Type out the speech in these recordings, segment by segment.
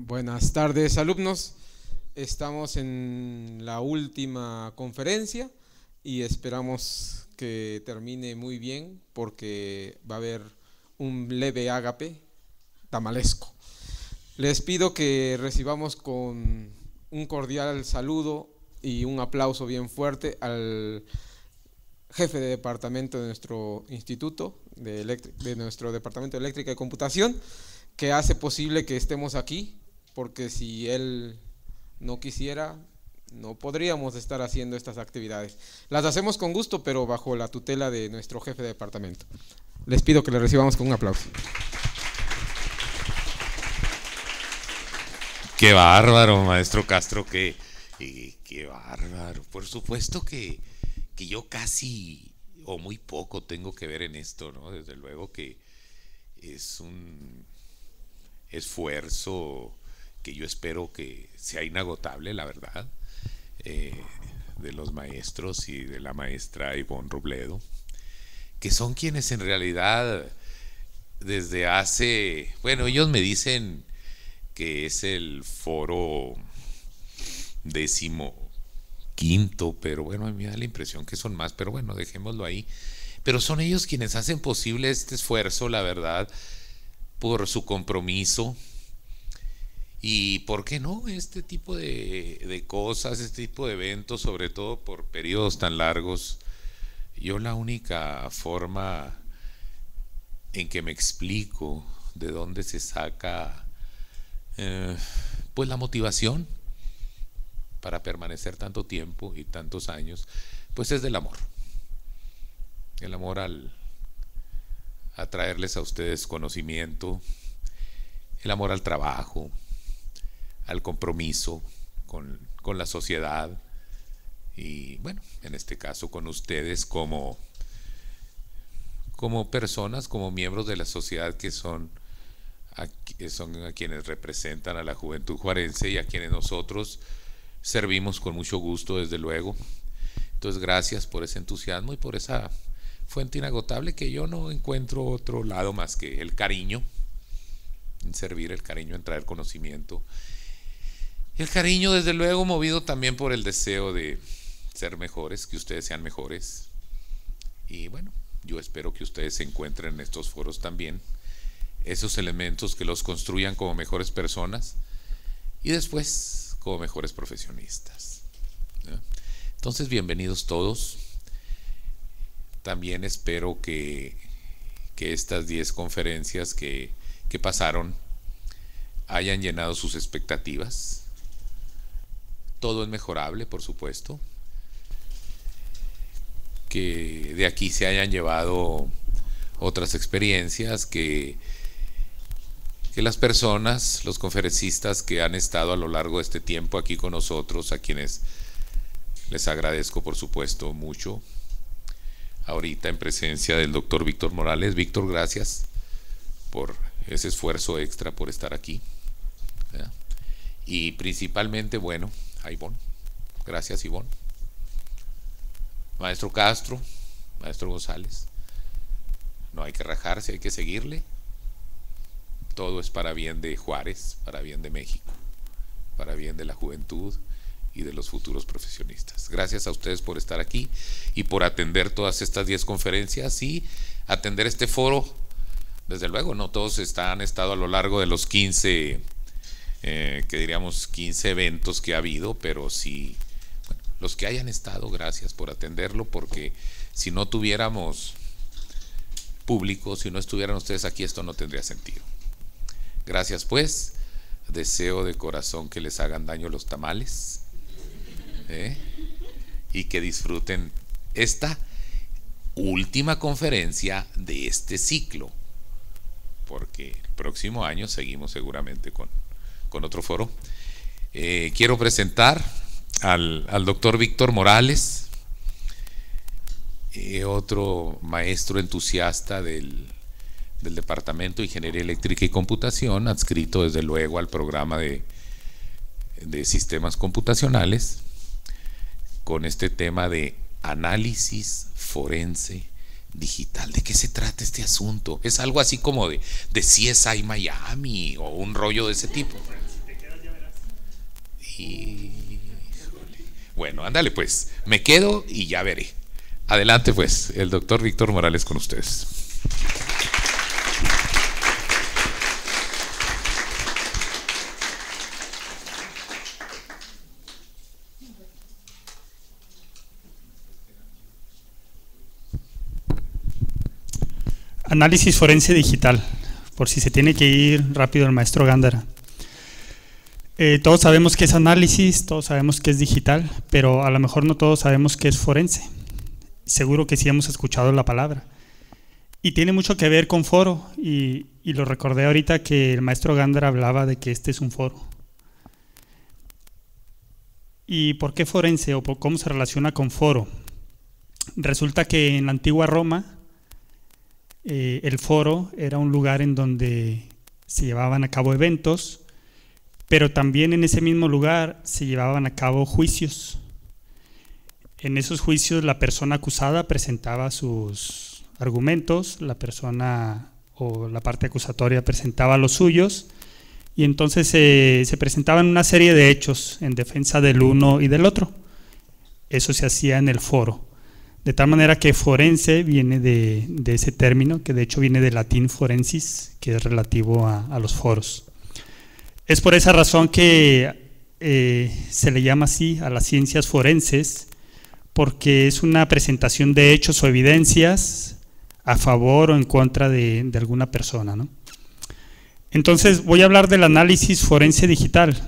Buenas tardes, alumnos. Estamos en la última conferencia y esperamos que termine muy bien porque va a haber un leve ágape tamalesco. Les pido que recibamos con un cordial saludo y un aplauso bien fuerte al jefe de departamento de nuestro instituto, de nuestro departamento de eléctrica y computación, que hace posible que estemos aquí, porque si él no quisiera, no podríamos estar haciendo estas actividades. Las hacemos con gusto, pero bajo la tutela de nuestro jefe de departamento. Les pido que le recibamos con un aplauso. Qué bárbaro, maestro Castro, qué bárbaro. Por supuesto que yo casi o muy poco tengo que ver en esto, ¿no? Desde luego que es un esfuerzo que yo espero que sea inagotable, la verdad, de los maestros y de la maestra Ivonne Robledo, que son quienes en realidad desde hace, bueno, ellos me dicen que es el foro 15º, pero bueno, a mí me da la impresión que son más, pero bueno, dejémoslo ahí. Pero son ellos quienes hacen posible este esfuerzo, la verdad, por su compromiso y, ¿por qué no?, este tipo de cosas, este tipo de eventos, sobre todo por periodos tan largos. Yo la única forma en que me explico de dónde se saca pues la motivación para permanecer tanto tiempo y tantos años, pues es del amor. El amor a traerles a ustedes conocimiento, el amor al trabajo, al compromiso con la sociedad y, bueno, en este caso con ustedes como personas, como miembros de la sociedad que son a quienes representan a la juventud juarense y a quienes nosotros servimos con mucho gusto, desde luego. Entonces, gracias por ese entusiasmo y por esa fuente inagotable que yo no encuentro otro lado más que el cariño en servir, el cariño en traer conocimiento, el cariño, desde luego, movido también por el deseo de ser mejores, que ustedes sean mejores. Y bueno, yo espero que ustedes encuentren en estos foros también esos elementos que los construyan como mejores personas y después como mejores profesionistas, ¿no? Entonces, bienvenidos todos. También espero que estas 10 conferencias que pasaron hayan llenado sus expectativas. Todo es mejorable, por supuesto. Que de aquí se hayan llevado otras experiencias, que las personas, los conferencistas que han estado a lo largo de este tiempo aquí con nosotros, a quienes les agradezco por supuesto mucho, ahorita en presencia del doctor Víctor Morales. Víctor, gracias por ese esfuerzo extra, por estar aquí, ¿verdad? Y principalmente, bueno, a Ivonne. Gracias, Ivonne. Maestro Castro, maestro González, no hay que rajarse, hay que seguirle. Todo es para bien de Juárez, para bien de México, para bien de la juventud y de los futuros profesionistas. Gracias a ustedes por estar aquí y por atender todas estas 10 conferencias y atender este foro. Desde luego, no todos han estado a lo largo de los 15, que diríamos 15 eventos que ha habido, pero sí, bueno, los que hayan estado, gracias por atenderlo, porque si no tuviéramos público, si no estuvieran ustedes aquí, esto no tendría sentido. Gracias, pues. Deseo de corazón que les hagan daño los tamales, y que disfruten esta última conferencia de este ciclo, porque el próximo año seguimos seguramente con otro foro. Quiero presentar al doctor Víctor Morales, otro maestro entusiasta del Departamento de Ingeniería Eléctrica y Computación, adscrito desde luego al programa de sistemas computacionales, con este tema de análisis forense digital. ¿De qué se trata este asunto? ¿Es algo así como de CSI Miami o un rollo de ese tipo? Bueno, ándale pues, me quedo y ya veré. Adelante pues, el doctor Víctor Morales con ustedes. Análisis forense digital, por si se tiene que ir rápido el maestro Gándara. Todos sabemos qué es análisis, todos sabemos qué es digital, pero a lo mejor no todos sabemos qué es forense. Seguro que sí hemos escuchado la palabra. Y tiene mucho que ver con foro, y lo recordé ahorita que el maestro Gándara hablaba de que este es un foro. ¿Y por qué forense o por cómo se relaciona con foro? Resulta que en la antigua Roma, el foro era un lugar en donde se llevaban a cabo eventos, pero también en ese mismo lugar se llevaban a cabo juicios. En esos juicios la persona acusada presentaba sus argumentos, la persona o la parte acusatoria presentaba los suyos, y entonces se presentaban una serie de hechos en defensa del uno y del otro. Eso se hacía en el foro. De tal manera que forense viene de ese término, que de hecho viene del latín forensis, que es relativo a los foros. Es por esa razón que se le llama así a las ciencias forenses, porque es una presentación de hechos o evidencias a favor o en contra de alguna persona, ¿no? Entonces voy a hablar del análisis forense digital.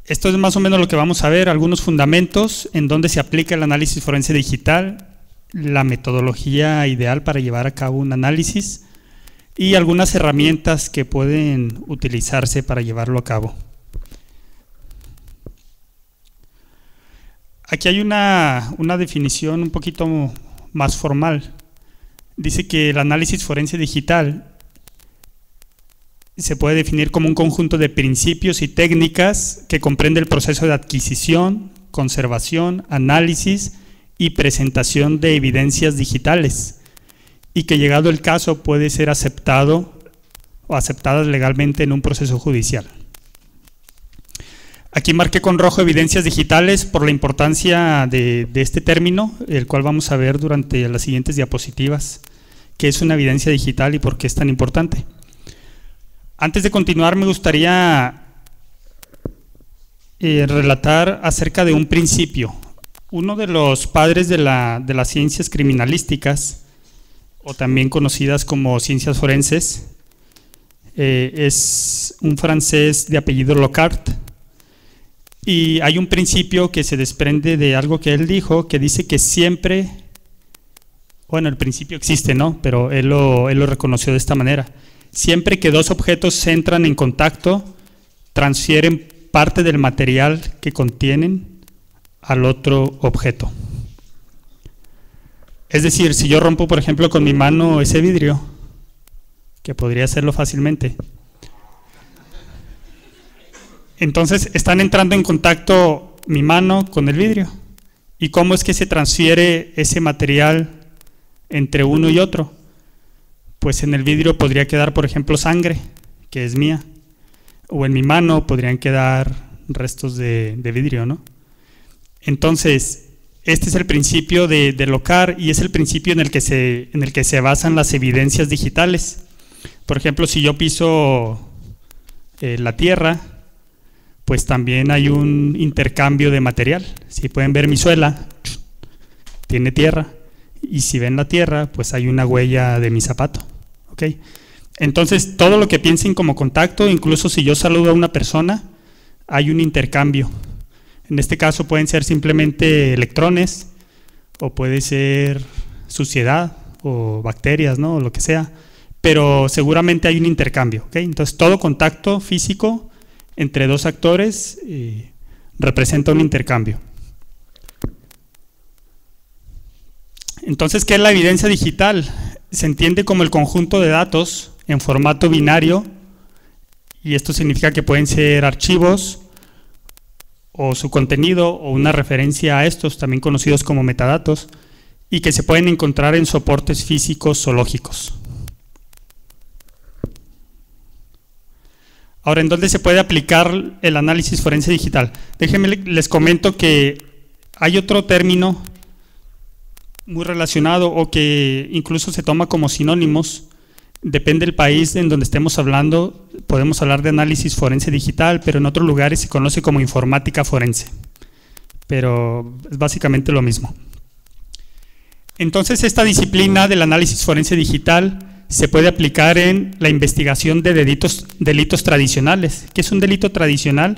Esto es más o menos lo que vamos a ver, algunos fundamentos en donde se aplica el análisis forense digital, la metodología ideal para llevar a cabo un análisis y algunas herramientas que pueden utilizarse para llevarlo a cabo. Aquí hay una definición un poquito más formal. Dice que el análisis forense digital se puede definir como un conjunto de principios y técnicas que comprende el proceso de adquisición, conservación, análisis y presentación de evidencias digitales, y que llegado el caso puede ser aceptado o aceptadas legalmente en un proceso judicial. Aquí marqué con rojo evidencias digitales por la importancia de este término, el cual vamos a ver durante las siguientes diapositivas, qué es una evidencia digital y por qué es tan importante. Antes de continuar, me gustaría relatar acerca de un principio. Uno de los padres de las ciencias criminalísticas, o también conocidas como ciencias forenses, es un francés de apellido Locard. Y hay un principio que se desprende de algo que él dijo, que dice que siempre, bueno, el principio existe, ¿no? Pero él lo reconoció de esta manera. Siempre que dos objetos entran en contacto, transfieren parte del material que contienen al otro objeto. Es decir, si yo rompo, por ejemplo, con mi mano ese vidrio, que podría hacerlo fácilmente, entonces están entrando en contacto mi mano con el vidrio. ¿Y cómo es que se transfiere ese material entre uno y otro? Pues en el vidrio podría quedar, por ejemplo, sangre, que es mía, o en mi mano podrían quedar restos de vidrio, ¿no? Entonces, este es el principio de Locard y es el principio en el que se basan las evidencias digitales. Por ejemplo, si yo piso la tierra, pues también hay un intercambio de material. Si pueden ver mi suela, tiene tierra, y si ven la tierra, pues hay una huella de mi zapato. ¿Okay? Entonces, todo lo que piensen como contacto, incluso si yo saludo a una persona, hay un intercambio. En este caso pueden ser simplemente electrones, o puede ser suciedad, o bacterias, ¿no? O lo que sea, pero seguramente hay un intercambio. ¿Okay? Entonces, todo contacto físico entre dos actores representa un intercambio. Entonces, ¿qué es la evidencia digital? Se entiende como el conjunto de datos en formato binario, y esto significa que pueden ser archivos o su contenido o una referencia a estos, también conocidos como metadatos, y que se pueden encontrar en soportes físicos o lógicos. Ahora, ¿en dónde se puede aplicar el análisis forense digital? Déjenme les comento que hay otro término muy relacionado o que incluso se toma como sinónimos. Depende del país en donde estemos hablando, podemos hablar de análisis forense digital, pero en otros lugares se conoce como informática forense. Pero es básicamente lo mismo. Entonces, esta disciplina del análisis forense digital se puede aplicar en la investigación de delitos tradicionales. ¿Qué es un delito tradicional?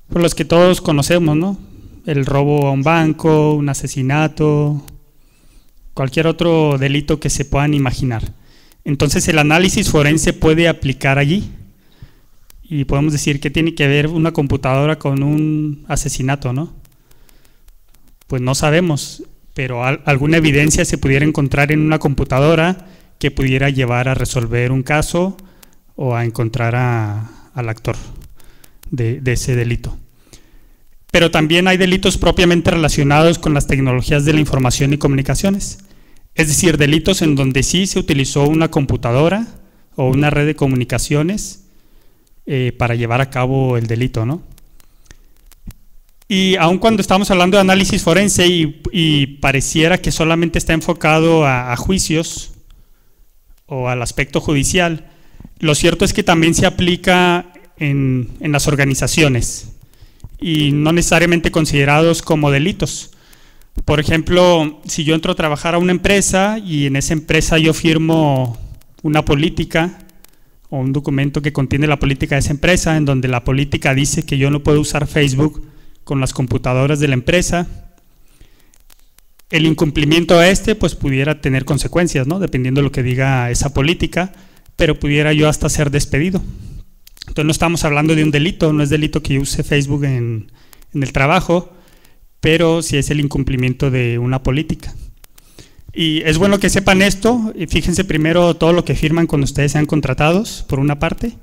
Por los que todos conocemos, ¿no? El robo a un banco, un asesinato, cualquier otro delito que se puedan imaginar. Entonces, el análisis forense puede aplicar allí. Y podemos decir que tiene que ver una computadora con un asesinato, ¿no? Pues no sabemos, pero alguna evidencia se pudiera encontrar en una computadora que pudiera llevar a resolver un caso o a encontrar al actor de ese delito. Pero también hay delitos propiamente relacionados con las tecnologías de la información y comunicaciones, es decir, delitos en donde sí se utilizó una computadora o una red de comunicaciones para llevar a cabo el delito, ¿no? Y aun cuando estamos hablando de análisis forense y pareciera que solamente está enfocado a juicios o al aspecto judicial, lo cierto es que también se aplica en las organizaciones y no necesariamente considerados como delitos. Por ejemplo, si yo entro a trabajar a una empresa y en esa empresa yo firmo una política o un documento que contiene la política de esa empresa, en donde la política dice que yo no puedo usar Facebook con las computadoras de la empresa, el incumplimiento a pues pudiera tener consecuencias, ¿no? Dependiendo de lo que diga esa política, pero pudiera yo hasta ser despedido. Entonces no estamos hablando de un delito, no es delito que yo use Facebook en el trabajo, pero sí es el incumplimiento de una política. Y es bueno que sepan esto, y fíjense primero todo lo que firman cuando ustedes sean contratados, por una parte,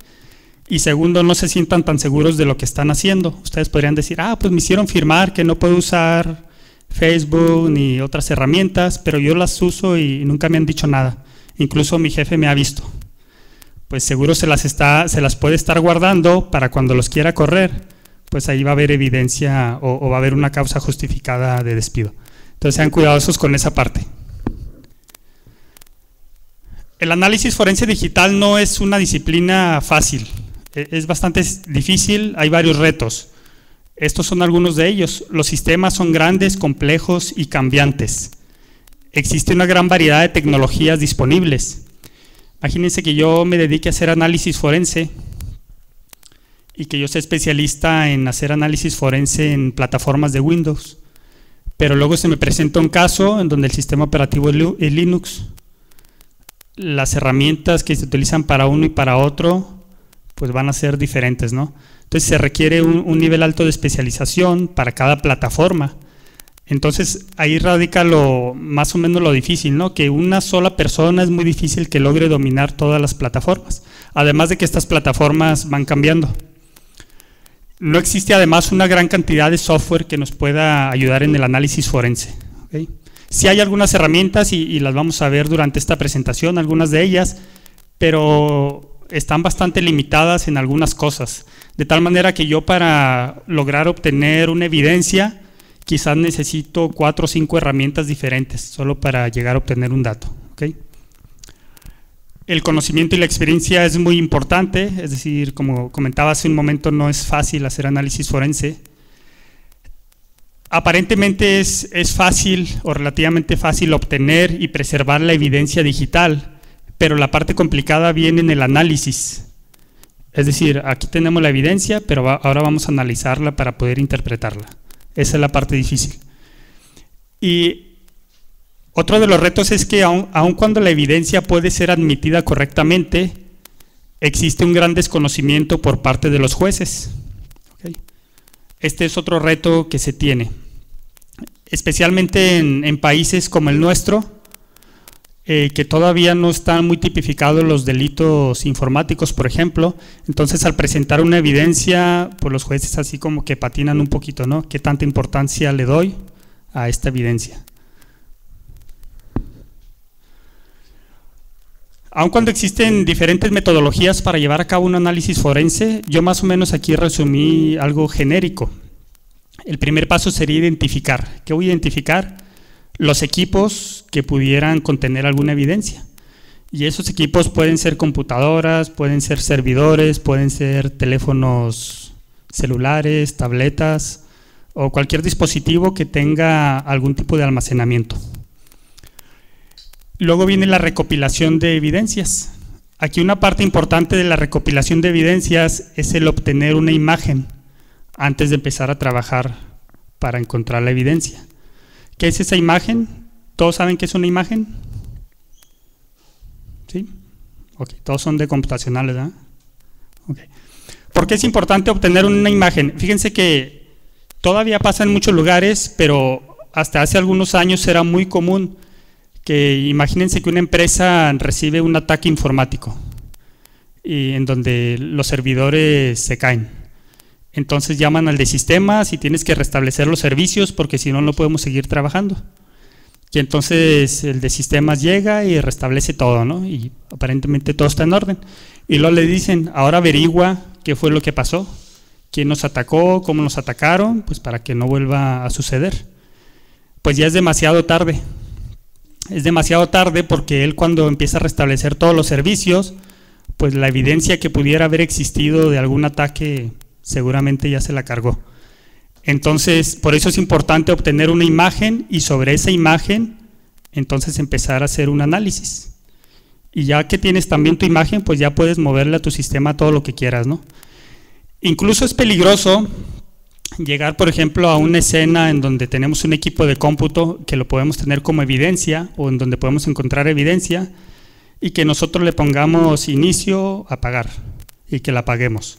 y segundo, no se sientan tan seguros de lo que están haciendo. Ustedes podrían decir, pues me hicieron firmar que no puedo usar Facebook ni otras herramientas, pero yo las uso y nunca me han dicho nada. Incluso mi jefe me ha visto. Pues seguro se las puede estar guardando para cuando los quiera correr, pues ahí va a haber evidencia o va a haber una causa justificada de despido. Entonces sean cuidadosos con esa parte. El análisis forense digital no es una disciplina fácil, es bastante difícil, hay varios retos. Estos son algunos de ellos. Los sistemas son grandes, complejos y cambiantes. Existe una gran variedad de tecnologías disponibles. Imagínense que yo me dedique a hacer análisis forense y que yo sea especialista en hacer análisis forense en plataformas de Windows, pero luego se me presenta un caso en donde el sistema operativo es Linux. Las herramientas que se utilizan para uno y para otro pues van a ser diferentes, ¿no? Entonces se requiere un nivel alto de especialización para cada plataforma. Entonces ahí radica más o menos lo difícil, ¿no? Que una sola persona es muy difícil que logre dominar todas las plataformas. Además de que estas plataformas van cambiando. No existe además una gran cantidad de software que nos pueda ayudar en el análisis forense, ¿okay? Sí hay algunas herramientas y las vamos a ver durante esta presentación, algunas de ellas, pero están bastante limitadas en algunas cosas, de tal manera que yo para lograr obtener una evidencia quizás necesito 4 o 5 herramientas diferentes solo para llegar a obtener un dato, ¿okay? El conocimiento y la experiencia es muy importante, es decir, como comentaba hace un momento, no es fácil hacer análisis forense. Aparentemente es fácil o relativamente fácil obtener y preservar la evidencia digital, pero la parte complicada viene en el análisis. Es decir, aquí tenemos la evidencia, pero ahora vamos a analizarla para poder interpretarla. Esa es la parte difícil. Y otro de los retos es que aun cuando la evidencia puede ser admitida correctamente, existe un gran desconocimiento por parte de los jueces. ¿Okay? Este es otro reto que se tiene, especialmente en países como el nuestro, que todavía no están muy tipificados los delitos informáticos, por ejemplo. Entonces, al presentar una evidencia, pues los jueces así como que patinan un poquito, ¿no? ¿Qué tanta importancia le doy a esta evidencia? Aun cuando existen diferentes metodologías para llevar a cabo un análisis forense, yo más o menos aquí resumí algo genérico. El primer paso sería identificar. ¿Qué voy a identificar? Los equipos que pudieran contener alguna evidencia. Y esos equipos pueden ser computadoras, pueden ser servidores, pueden ser teléfonos celulares, tabletas o cualquier dispositivo que tenga algún tipo de almacenamiento. Luego viene la recopilación de evidencias. Aquí una parte importante de la recopilación de evidencias es el obtener una imagen antes de empezar a trabajar para encontrar la evidencia. ¿Qué es esa imagen? ¿Todos saben qué es una imagen? ¿Sí? Ok, todos son de computacionales, ¿verdad? Ok. ¿Por qué es importante obtener una imagen? Fíjense que todavía pasa en muchos lugares, pero hasta hace algunos años era muy común que, imagínense que una empresa recibe un ataque informático y en donde los servidores se caen. Entonces llaman al de sistemas y tienes que restablecer los servicios porque si no, no podemos seguir trabajando. Y entonces el de sistemas llega y restablece todo, ¿no? Y aparentemente todo está en orden. Y luego le dicen, ahora averigua qué fue lo que pasó, quién nos atacó, cómo nos atacaron, pues para que no vuelva a suceder. Pues ya es demasiado tarde. Es demasiado tarde porque él, cuando empieza a restablecer todos los servicios, pues la evidencia que pudiera haber existido de algún ataque seguramente ya se la cargó. Entonces, por eso es importante obtener una imagen y sobre esa imagen, entonces empezar a hacer un análisis. Y ya que tienes también tu imagen, pues ya puedes moverle a tu sistema todo lo que quieras, ¿no? Incluso es peligroso llegar, por ejemplo, a una escena en donde tenemos un equipo de cómputo que lo podemos tener como evidencia o en donde podemos encontrar evidencia y que nosotros le pongamos inicio, apagar y que la apaguemos.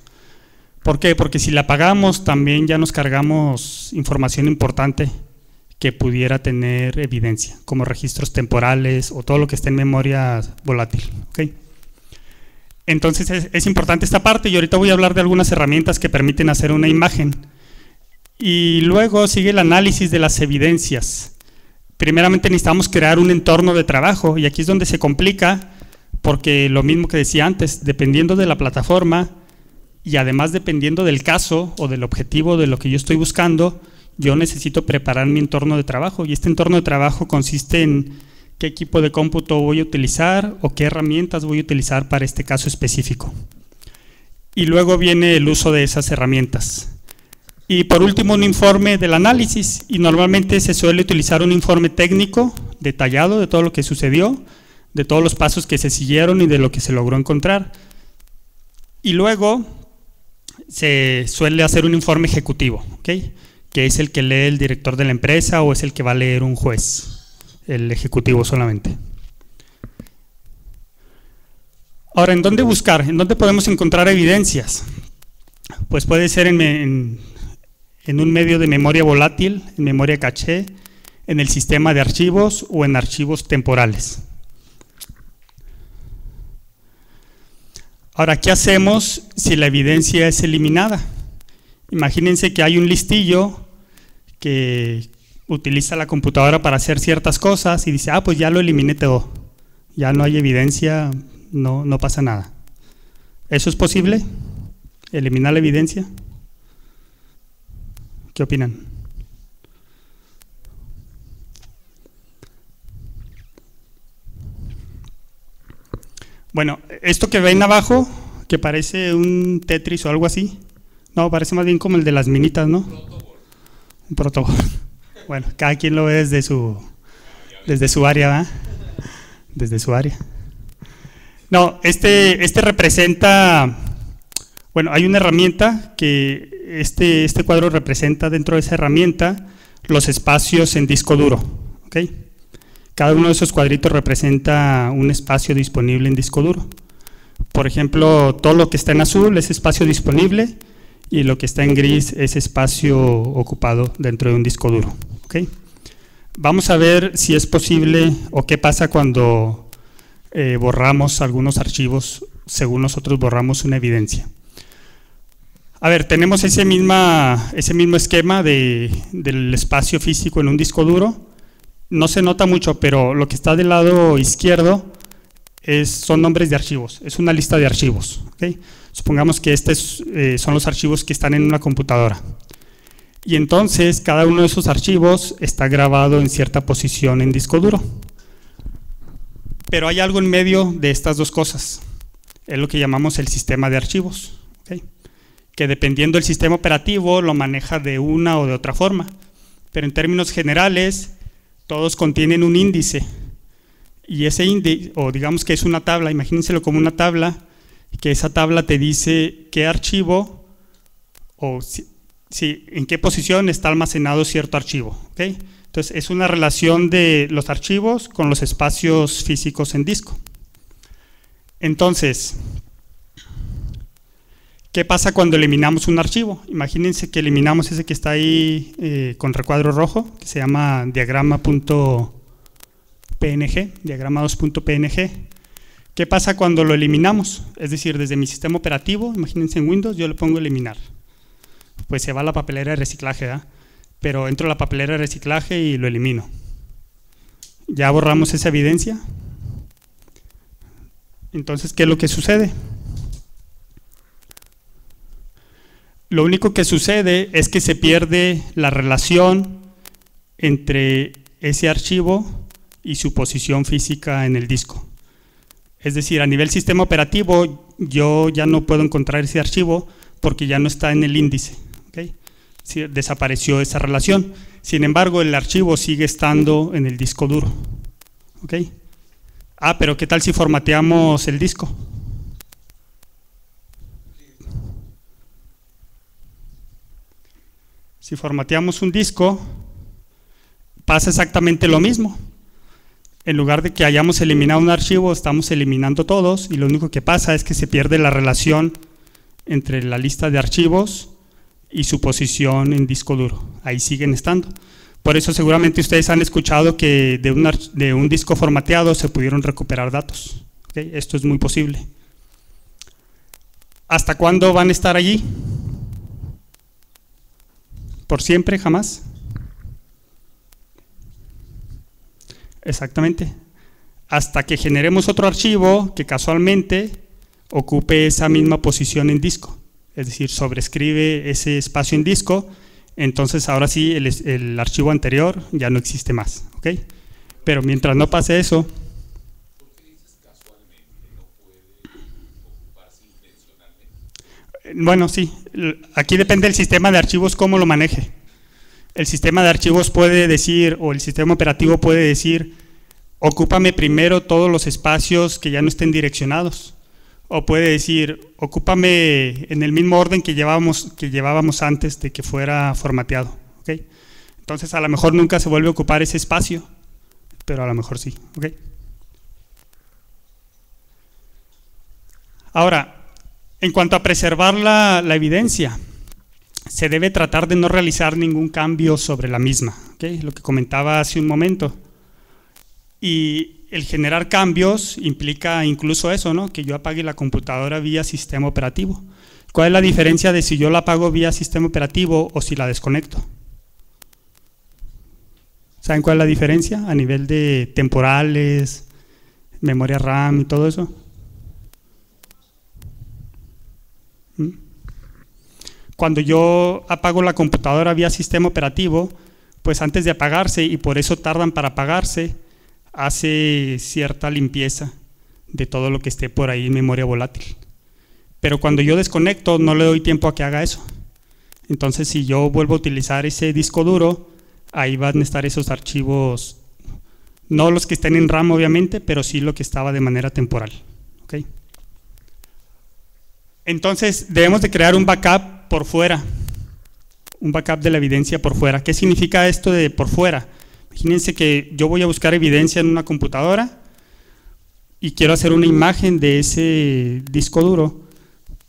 ¿Por qué? Porque si la apagamos también ya nos cargamos información importante que pudiera tener evidencia, como registros temporales o todo lo que esté en memoria volátil. ¿Okay? Entonces es importante esta parte y ahorita voy a hablar de algunas herramientas que permiten hacer una imagen. Y luego sigue el análisis de las evidencias. Primeramente necesitamos crear un entorno de trabajo y aquí es donde se complica porque lo mismo que decía antes, dependiendo de la plataforma y además dependiendo del caso o del objetivo de lo que yo estoy buscando, yo necesito preparar mi entorno de trabajo y este entorno de trabajo consiste en qué equipo de cómputo voy a utilizar o qué herramientas voy a utilizar para este caso específico. Y luego viene el uso de esas herramientas. Y por último, un informe del análisis, y normalmente se suele utilizar un informe técnico detallado de todo lo que sucedió, de todos los pasos que se siguieron y de lo que se logró encontrar. Y luego se suele hacer un informe ejecutivo, ¿okay? Que es el que lee el director de la empresa o es el que va a leer un juez, el ejecutivo solamente. Ahora, ¿en dónde buscar? ¿En dónde podemos encontrar evidencias? Pues puede ser en un medio de memoria volátil, en memoria caché, en el sistema de archivos o en archivos temporales. Ahora, ¿qué hacemos si la evidencia es eliminada? Imagínense que hay un listillo que utiliza la computadora para hacer ciertas cosas y dice, pues ya lo eliminé todo, ya no hay evidencia, no pasa nada. ¿Eso es posible? ¿Eliminar la evidencia? ¿Qué opinan? Bueno, esto que ven abajo, que parece un Tetris o algo así, no, parece más bien como el de las minitas, ¿no? Un protobol. Bueno, cada quien lo ve desde su área, ¿verdad? Desde su área. No, este representa, bueno, hay una herramienta que este cuadro representa dentro de esa herramienta los espacios en disco duro, ¿ok? Cada uno de esos cuadritos representa un espacio disponible en disco duro. Por ejemplo, todo lo que está en azul es espacio disponible y lo que está en gris es espacio ocupado dentro de un disco duro. ¿Okay? Vamos a ver si es posible o qué pasa cuando borramos algunos archivos, según nosotros borramos una evidencia. A ver, tenemos ese mismo esquema del espacio físico en un disco duro. No se nota mucho, pero lo que está del lado izquierdo son nombres de archivos, es una lista de archivos. ¿Okay? Supongamos que estos son los archivos que están en una computadora. Y entonces cada uno de esos archivos está grabado en cierta posición en disco duro. Pero hay algo en medio de estas dos cosas. Es lo que llamamos el sistema de archivos. ¿Okay? Que dependiendo del sistema operativo lo maneja de una o de otra forma. Pero en términos generales, todos contienen un índice. Y ese índice, o digamos que es una tabla, imagínenselo como una tabla, que esa tabla te dice qué archivo o en qué posición está almacenado cierto archivo. ¿Okay? Entonces, es una relación de los archivos con los espacios físicos en disco. Entonces, ¿qué pasa cuando eliminamos un archivo? Imagínense que eliminamos ese que está ahí con recuadro rojo, que se llama diagrama.png, diagrama2.png. ¿Qué pasa cuando lo eliminamos? Es decir, desde mi sistema operativo, imagínense en Windows, yo le pongo eliminar. Pues se va a la papelera de reciclaje, ¿verdad? Pero entro a la papelera de reciclaje y lo elimino. ¿Ya borramos esa evidencia? Entonces, ¿qué es lo que sucede? Lo único que sucede es que se pierde la relación entre ese archivo y su posición física en el disco. Es decir, a nivel sistema operativo, yo ya no puedo encontrar ese archivo porque ya no está en el índice. ¿Okay? Sí, desapareció esa relación. Sin embargo, el archivo sigue estando en el disco duro. ¿Okay? Pero ¿qué tal si formateamos el disco? Si formateamos un disco, pasa exactamente lo mismo. En lugar de que hayamos eliminado un archivo, estamos eliminando todos y lo único que pasa es que se pierde la relación entre la lista de archivos y su posición en disco duro. Ahí siguen estando. Por eso seguramente ustedes han escuchado que de un disco formateado se pudieron recuperar datos. ¿Okay? Esto es muy posible. ¿Hasta cuándo van a estar allí? ¿Por siempre? ¿Jamás? Exactamente. Hasta que generemos otro archivo que casualmente ocupe esa misma posición en disco. Es decir, sobrescribe ese espacio en disco, entonces ahora sí el archivo anterior ya no existe más. ¿Okay? Pero mientras no pase eso… ¿Por qué dices casualmente? ¿No puede ocuparse intencionalmente? Bueno, sí. Aquí depende del sistema de archivos cómo lo maneje. El sistema de archivos puede decir, o el sistema operativo puede decir, ocúpame primero todos los espacios que ya no estén direccionados. O puede decir, ocúpame en el mismo orden que llevábamos antes de que fuera formateado. ¿Okay? Entonces, a lo mejor nunca se vuelve a ocupar ese espacio, pero a lo mejor sí. ¿Okay? Ahora, en cuanto a preservar la evidencia, se debe tratar de no realizar ningún cambio sobre la misma. ¿Okay? Lo que comentaba hace un momento. Y el generar cambios implica incluso eso, ¿no? Que yo apague la computadora vía sistema operativo. ¿Cuál es la diferencia de si yo la apago vía sistema operativo o si la desconecto? ¿Saben cuál es la diferencia a nivel de temporales, memoria RAM y todo eso? Cuando yo apago la computadora vía sistema operativo, pues antes de apagarse, y por eso tardan para apagarse, hace cierta limpieza de todo lo que esté por ahí en memoria volátil. Pero cuando yo desconecto, no le doy tiempo a que haga eso. Entonces, si yo vuelvo a utilizar ese disco duro, ahí van a estar esos archivos, no los que estén en RAM obviamente, pero sí lo que estaba de manera temporal. ¿Okay? Entonces, debemos de crear un backup por fuera, un backup de la evidencia por fuera. ¿Qué significa esto de por fuera? Imagínense que yo voy a buscar evidencia en una computadora y quiero hacer una imagen de ese disco duro.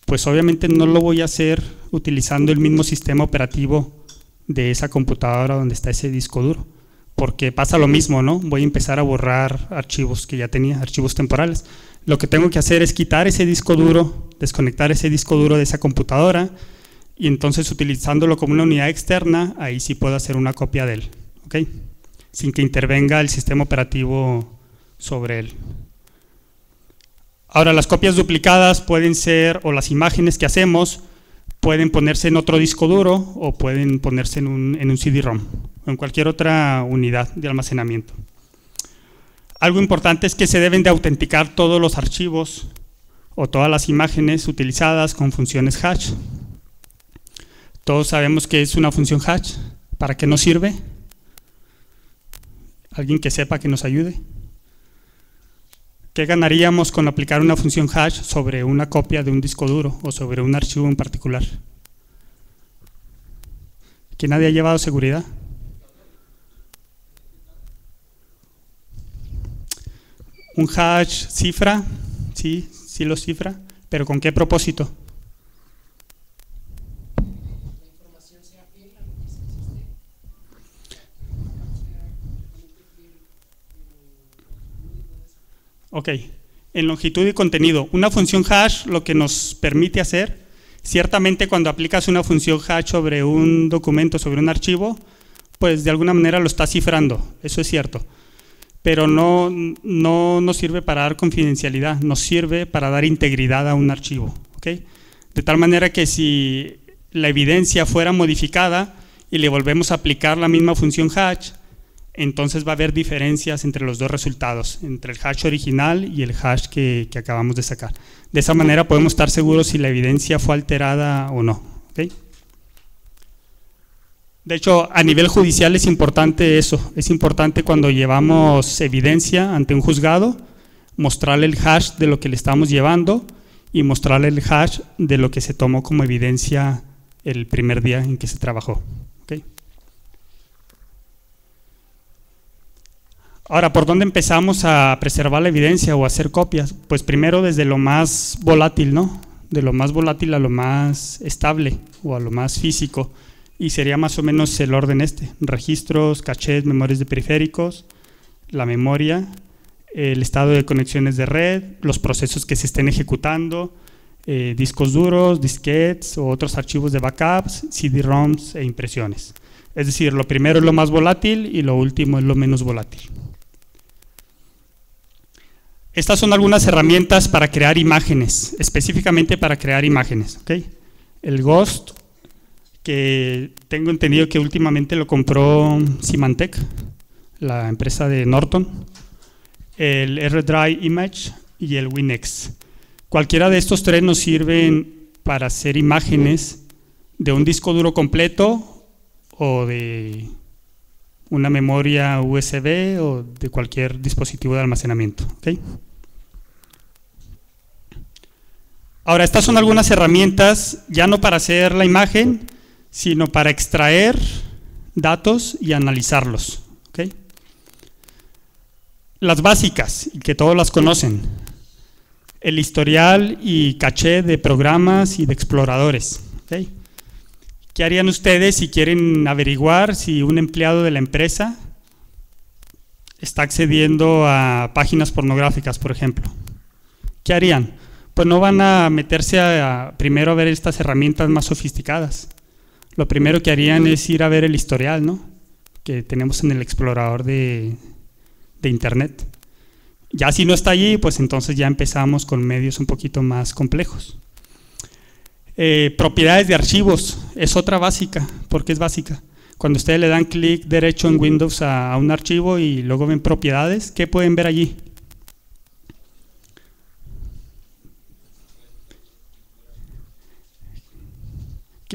Pues obviamente no lo voy a hacer utilizando el mismo sistema operativo de esa computadora donde está ese disco duro, porque pasa lo mismo, ¿no? Voy a empezar a borrar archivos que ya tenía, archivos temporales. Lo que tengo que hacer es quitar ese disco duro, desconectar ese disco duro de esa computadora y entonces utilizándolo como una unidad externa, ahí sí puedo hacer una copia de él, ¿ok? Sin que intervenga el sistema operativo sobre él. Ahora, las copias duplicadas pueden ser, o las imágenes que hacemos, pueden ponerse en otro disco duro o pueden ponerse en un CD-ROM o en cualquier otra unidad de almacenamiento. Algo importante es que se deben de autenticar todos los archivos o todas las imágenes utilizadas con funciones hash. Todos sabemos qué es una función hash, ¿para qué nos sirve? ¿Alguien que sepa que nos ayude? ¿Qué ganaríamos con aplicar una función hash sobre una copia de un disco duro o sobre un archivo en particular? ¿Que nadie ha llevado seguridad? Un hash cifra, sí lo cifra, pero ¿con qué propósito? Ok, en longitud y contenido. Una función hash lo que nos permite hacer, ciertamente cuando aplicas una función hash sobre un documento, sobre un archivo, pues de alguna manera lo está cifrando, eso es cierto. Pero no nos sirve para dar confidencialidad, nos sirve para dar integridad a un archivo. ¿Okay? De tal manera que si la evidencia fuera modificada y le volvemos a aplicar la misma función hash, entonces va a haber diferencias entre los dos resultados, entre el hash original y el hash que acabamos de sacar. De esa manera podemos estar seguros si la evidencia fue alterada o no. ¿Okay? De hecho, a nivel judicial es importante eso, es importante cuando llevamos evidencia ante un juzgado, mostrarle el hash de lo que le estamos llevando y mostrarle el hash de lo que se tomó como evidencia el primer día en que se trabajó. ¿Okay? Ahora, ¿por dónde empezamos a preservar la evidencia o a hacer copias? Pues primero desde lo más volátil, ¿no? De lo más volátil a lo más estable o a lo más físico. Y sería más o menos el orden registros, cachés, memorias de periféricos, la memoria, el estado de conexiones de red, los procesos que se estén ejecutando, discos duros, disquetes o otros archivos de backups, CD-ROMs e impresiones. Es decir, lo primero es lo más volátil y lo último es lo menos volátil. Estas son algunas herramientas para crear imágenes, específicamente para crear imágenes. ¿Okay? El Ghost, que tengo entendido que últimamente lo compró Symantec, la empresa de Norton, el R-Dry Image y el WinX. Cualquiera de estos tres nos sirven para hacer imágenes de un disco duro completo o de una memoria USB o de cualquier dispositivo de almacenamiento. ¿Okay? Ahora, estas son algunas herramientas, ya no para hacer la imagen, sino para extraer datos y analizarlos. ¿Okay? Las básicas, que todos las conocen, el historial y caché de programas y de exploradores. ¿Okay? ¿Qué harían ustedes si quieren averiguar si un empleado de la empresa está accediendo a páginas pornográficas, por ejemplo? ¿Qué harían? Pues no van a meterse primero a ver estas herramientas más sofisticadas. Lo primero que harían es ir a ver el historial, ¿no? Que tenemos en el explorador de internet. Ya si no está allí, pues entonces ya empezamos con medios un poquito más complejos. Propiedades de archivos es otra básica. ¿Por qué es básica? Cuando ustedes le dan clic derecho en Windows a un archivo y luego ven propiedades, ¿qué pueden ver allí?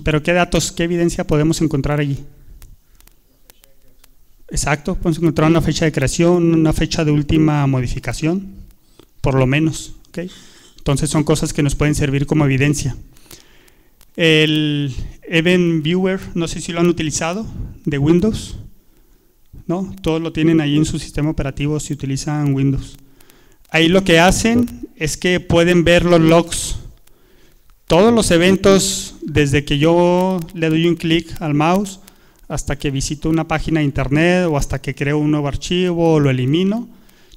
¿Pero qué datos, qué evidencia podemos encontrar allí? Exacto, podemos encontrar una fecha de creación, una fecha de última modificación, por lo menos. ¿Okay? Entonces son cosas que nos pueden servir como evidencia. El Event Viewer, no sé si lo han utilizado, de Windows. ¿No? Todos lo tienen ahí en su sistema operativo si utilizan Windows. Ahí lo que hacen es que pueden ver los logs. Todos los eventos, desde que yo le doy un clic al mouse hasta que visito una página de internet o hasta que creo un nuevo archivo o lo elimino,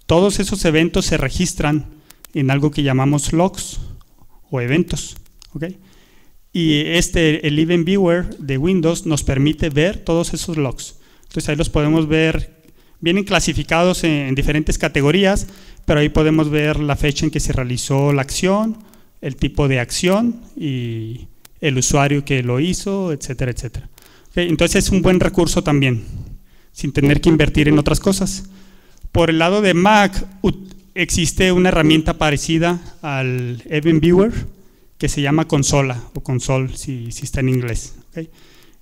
todos esos eventos se registran en algo que llamamos logs o eventos. ¿Okay? Y el Event Viewer de Windows nos permite ver todos esos logs. Entonces ahí los podemos ver Vienen clasificados en diferentes categorías, pero ahí podemos ver la fecha en que se realizó la acción, el tipo de acción y el usuario que lo hizo, etcétera, etcétera. Okay, entonces es un buen recurso también, sin tener que invertir en otras cosas. Por el lado de Mac, existe una herramienta parecida al Event Viewer que se llama Consola o Console si está en inglés. Okay.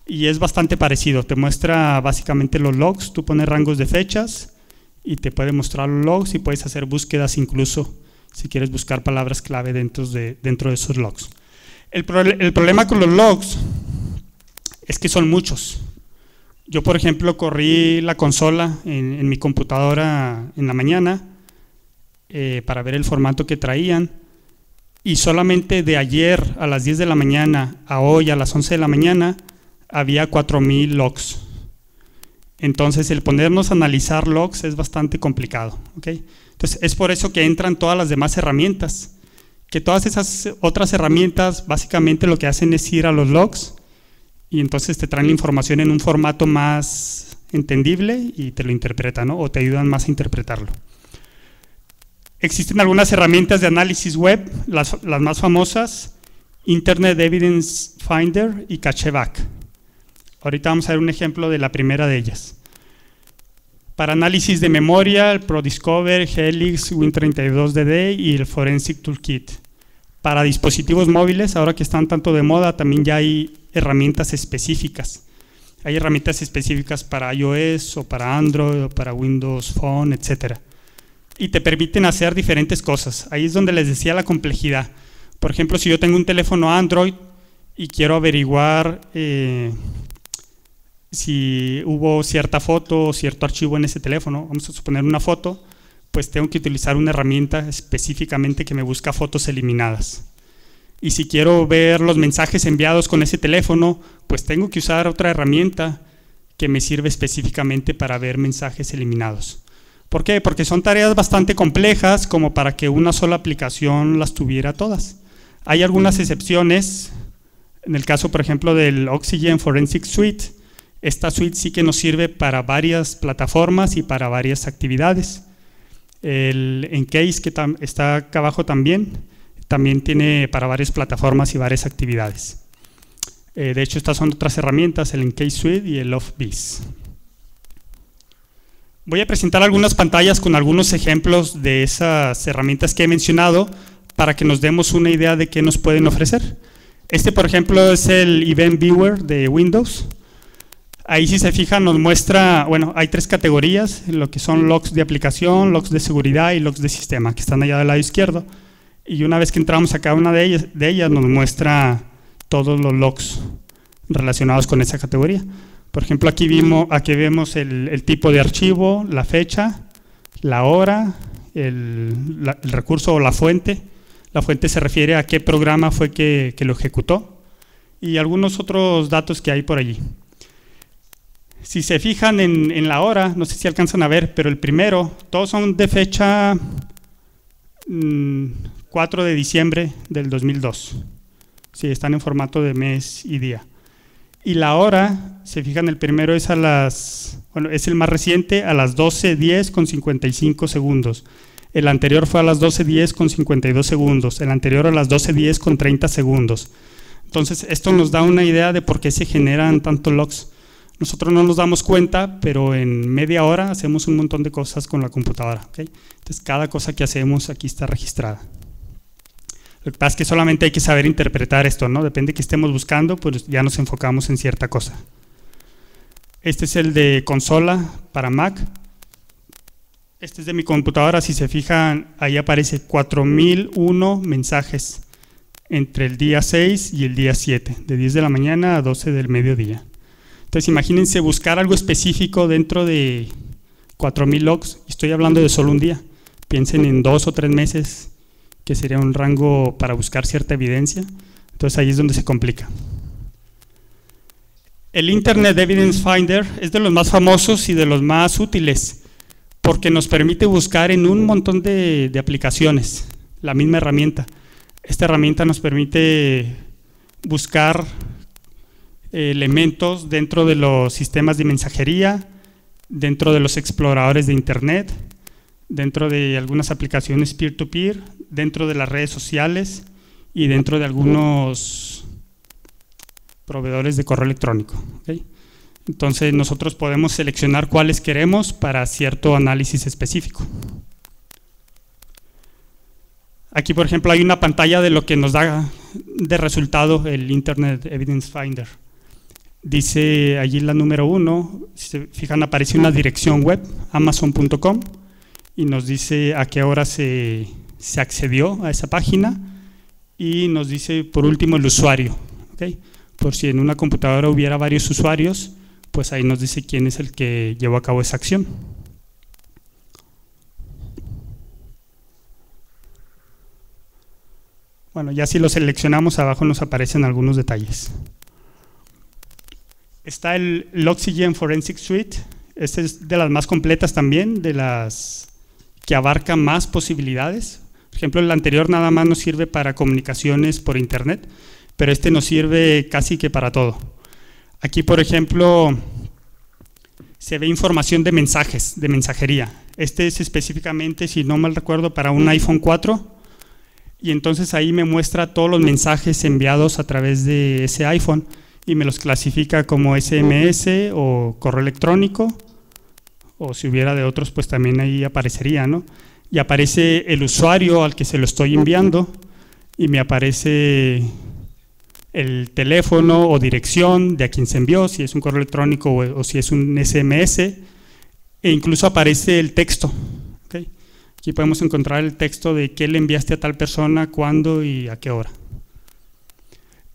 Y es bastante parecido, te muestra básicamente los logs, tú pones rangos de fechas y te puede mostrar los logs y puedes hacer búsquedas incluso si quieres buscar palabras clave dentro de esos logs. El problema con los logs es que son muchos. Yo, por ejemplo, corrí la consola en mi computadora en la mañana para ver el formato que traían y solamente de ayer a las 10 de la mañana a hoy a las 11 de la mañana había 4,000 logs. Entonces el ponernos a analizar logs es bastante complicado, ¿okay? Entonces es por eso que entran todas las demás herramientas, que todas esas otras herramientas básicamente lo que hacen es ir a los logs y entonces te traen la información en un formato más entendible y te lo interpretan, ¿no? O te ayudan más a interpretarlo. Existen algunas herramientas de análisis web, las más famosas, Internet Evidence Finder y Cachevac. Ahorita vamos a ver un ejemplo de la primera de ellas. Para análisis de memoria, el ProDiscover, Helix, Win32DD y el Forensic Toolkit. Para dispositivos móviles, ahora que están tanto de moda, también ya hay herramientas específicas. Hay herramientas específicas para iOS o para Android o para Windows Phone, etc. Y te permiten hacer diferentes cosas. Ahí es donde les decía la complejidad. Por ejemplo, si yo tengo un teléfono Android y quiero averiguar si hubo cierta foto o cierto archivo en ese teléfono, vamos a suponer una foto, pues tengo que utilizar una herramienta específicamente que me busca fotos eliminadas. Y si quiero ver los mensajes enviados con ese teléfono, pues tengo que usar otra herramienta que me sirve específicamente para ver mensajes eliminados. ¿Por qué? Porque son tareas bastante complejas como para que una sola aplicación las tuviera todas. Hay algunas excepciones, en el caso por ejemplo del Oxygen Forensic Suite. Esta suite sí que nos sirve para varias plataformas y para varias actividades. El Encase, que está acá abajo también tiene para varias plataformas y varias actividades. De hecho, estas son otras herramientas, el Encase Suite y el OffBiz. Voy a presentar algunas pantallas con algunos ejemplos de esas herramientas que he mencionado para que nos demos una idea de qué nos pueden ofrecer. Este, por ejemplo, es el Event Viewer de Windows. Ahí, si se fijan, nos muestra, bueno, hay 3 categorías, lo que son logs de aplicación, logs de seguridad y logs de sistema, que están allá del lado izquierdo. Y una vez que entramos a cada una de ellas nos muestra todos los logs relacionados con esa categoría. Por ejemplo, aquí vemos el tipo de archivo, la fecha, la hora, el recurso o la fuente. La fuente se refiere a qué programa fue que lo ejecutó y algunos otros datos que hay por allí. Si se fijan en la hora, no sé si alcanzan a ver, pero el primero, todos son de fecha 4 de diciembre del 2002. Sí, están en formato de mes y día. Y la hora, se fijan, el primero es es el más reciente, a las 12:10 con 55 segundos. El anterior fue a las 12:10 con 52 segundos. El anterior a las 12:10 con 30 segundos. Entonces, esto nos da una idea de por qué se generan tantos logs. Nosotros no nos damos cuenta, pero en media hora hacemos un montón de cosas con la computadora, ¿okay? Entonces, cada cosa que hacemos aquí está registrada. Lo que pasa es que solamente hay que saber interpretar esto, ¿no? Depende de qué estemos buscando, pues ya nos enfocamos en cierta cosa. Este es el de consola para Mac. Este es de mi computadora. Si se fijan, ahí aparece 4001 mensajes entre el día 6 y el día 7, de 10 de la mañana a 12 del mediodía. Entonces, imagínense buscar algo específico dentro de 4000 logs. Estoy hablando de solo un día. Piensen en 2 o 3 meses, que sería un rango para buscar cierta evidencia. Entonces, ahí es donde se complica. El Internet Evidence Finder es de los más famosos y de los más útiles, porque nos permite buscar en un montón de aplicaciones, la misma herramienta. Esta herramienta nos permite buscar elementos dentro de los sistemas de mensajería, dentro de los exploradores de Internet, dentro de algunas aplicaciones peer-to-peer, dentro de las redes sociales y dentro de algunos proveedores de correo electrónico. ¿Okay? Entonces nosotros podemos seleccionar cuáles queremos para cierto análisis específico. Aquí, por ejemplo, hay una pantalla de lo que nos da de resultado el Internet Evidence Finder. Dice allí la número 1, si se fijan, aparece una dirección web, amazon.com, y nos dice a qué hora se accedió a esa página, y nos dice por último el usuario. ¿Okay? Por si en una computadora hubiera varios usuarios, pues ahí nos dice quién es el que llevó a cabo esa acción. Bueno, ya si lo seleccionamos, abajo nos aparecen algunos detalles. Está el Oxygen Forensic Suite. Esta es de las más completas también, de las que abarca más posibilidades. Por ejemplo, el anterior nada más nos sirve para comunicaciones por Internet, pero este nos sirve casi que para todo. Aquí, por ejemplo, se ve información de mensajes, de mensajería. Este es específicamente, si no mal recuerdo, para un iPhone 4, y entonces ahí me muestra todos los mensajes enviados a través de ese iPhone y me los clasifica como SMS o correo electrónico, o si hubiera de otros, pues también ahí aparecería, ¿no? Y aparece el usuario al que se lo estoy enviando y me aparece el teléfono o dirección de a quien se envió, si es un correo electrónico o si es un SMS, e incluso aparece el texto. ¿Okay? Aquí podemos encontrar el texto de qué le enviaste a tal persona, cuándo y a qué hora.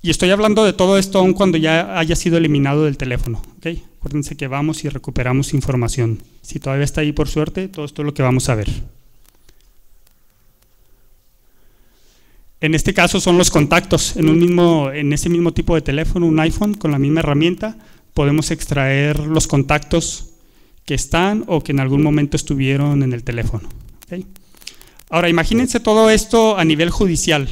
Y estoy hablando de todo esto aun cuando ya haya sido eliminado del teléfono. ¿Okay? Acuérdense que vamos y recuperamos información. Si todavía está ahí por suerte, todo esto es lo que vamos a ver. En este caso son los contactos. En ese mismo tipo de teléfono, un iPhone, con la misma herramienta, podemos extraer los contactos que están o que en algún momento estuvieron en el teléfono. ¿Okay? Ahora, imagínense todo esto a nivel judicial.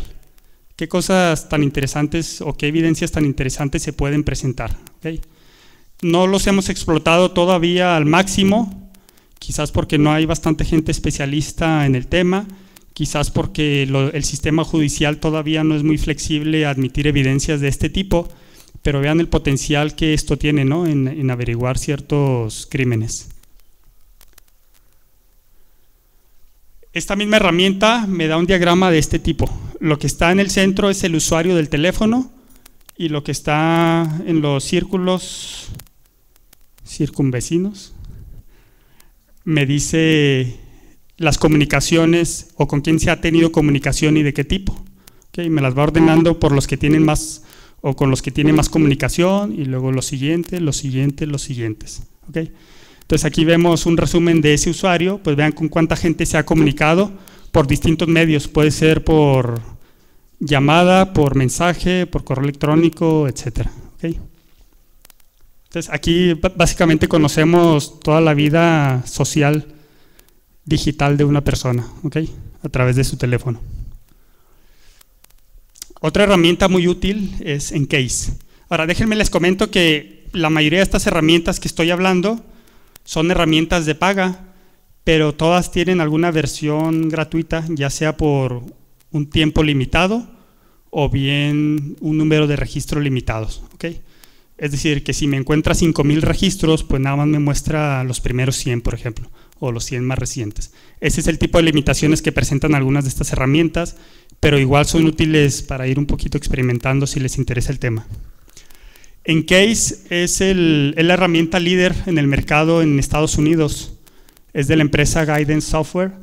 ¿Qué cosas tan interesantes o qué evidencias tan interesantes se pueden presentar? ¿Okay? No los hemos explotado todavía al máximo, quizás porque no hay bastante gente especialista en el tema, quizás porque el sistema judicial todavía no es muy flexible a admitir evidencias de este tipo, pero vean el potencial que esto tiene, ¿no? en averiguar ciertos crímenes. Esta misma herramienta me da un diagrama de este tipo. Lo que está en el centro es el usuario del teléfono y lo que está en los círculos circunvecinos me dice las comunicaciones o con quién se ha tenido comunicación y de qué tipo. ¿Okay? Me las va ordenando por los que tienen más o con los que tienen más comunicación y luego los siguientes, los siguientes, los siguientes. ¿Okay? Entonces aquí vemos un resumen de ese usuario, pues vean con cuánta gente se ha comunicado por distintos medios, puede ser por llamada, por mensaje, por correo electrónico, etcétera. ¿Okay? Entonces aquí básicamente conocemos toda la vida social digital de una persona, ¿okay? A través de su teléfono. Otra herramienta muy útil es Encase. Ahora déjenme les comento que la mayoría de estas herramientas que estoy hablando son herramientas de paga, pero todas tienen alguna versión gratuita, ya sea por un tiempo limitado o bien un número de registros limitados. ¿Okay? Es decir, que si me encuentra 5,000 registros, pues nada más me muestra los primeros 100, por ejemplo, o los 100 más recientes. Ese es el tipo de limitaciones que presentan algunas de estas herramientas, pero igual son útiles para ir un poquito experimentando si les interesa el tema. Encase es la herramienta líder en el mercado en Estados Unidos. Es de la empresa Guidance Software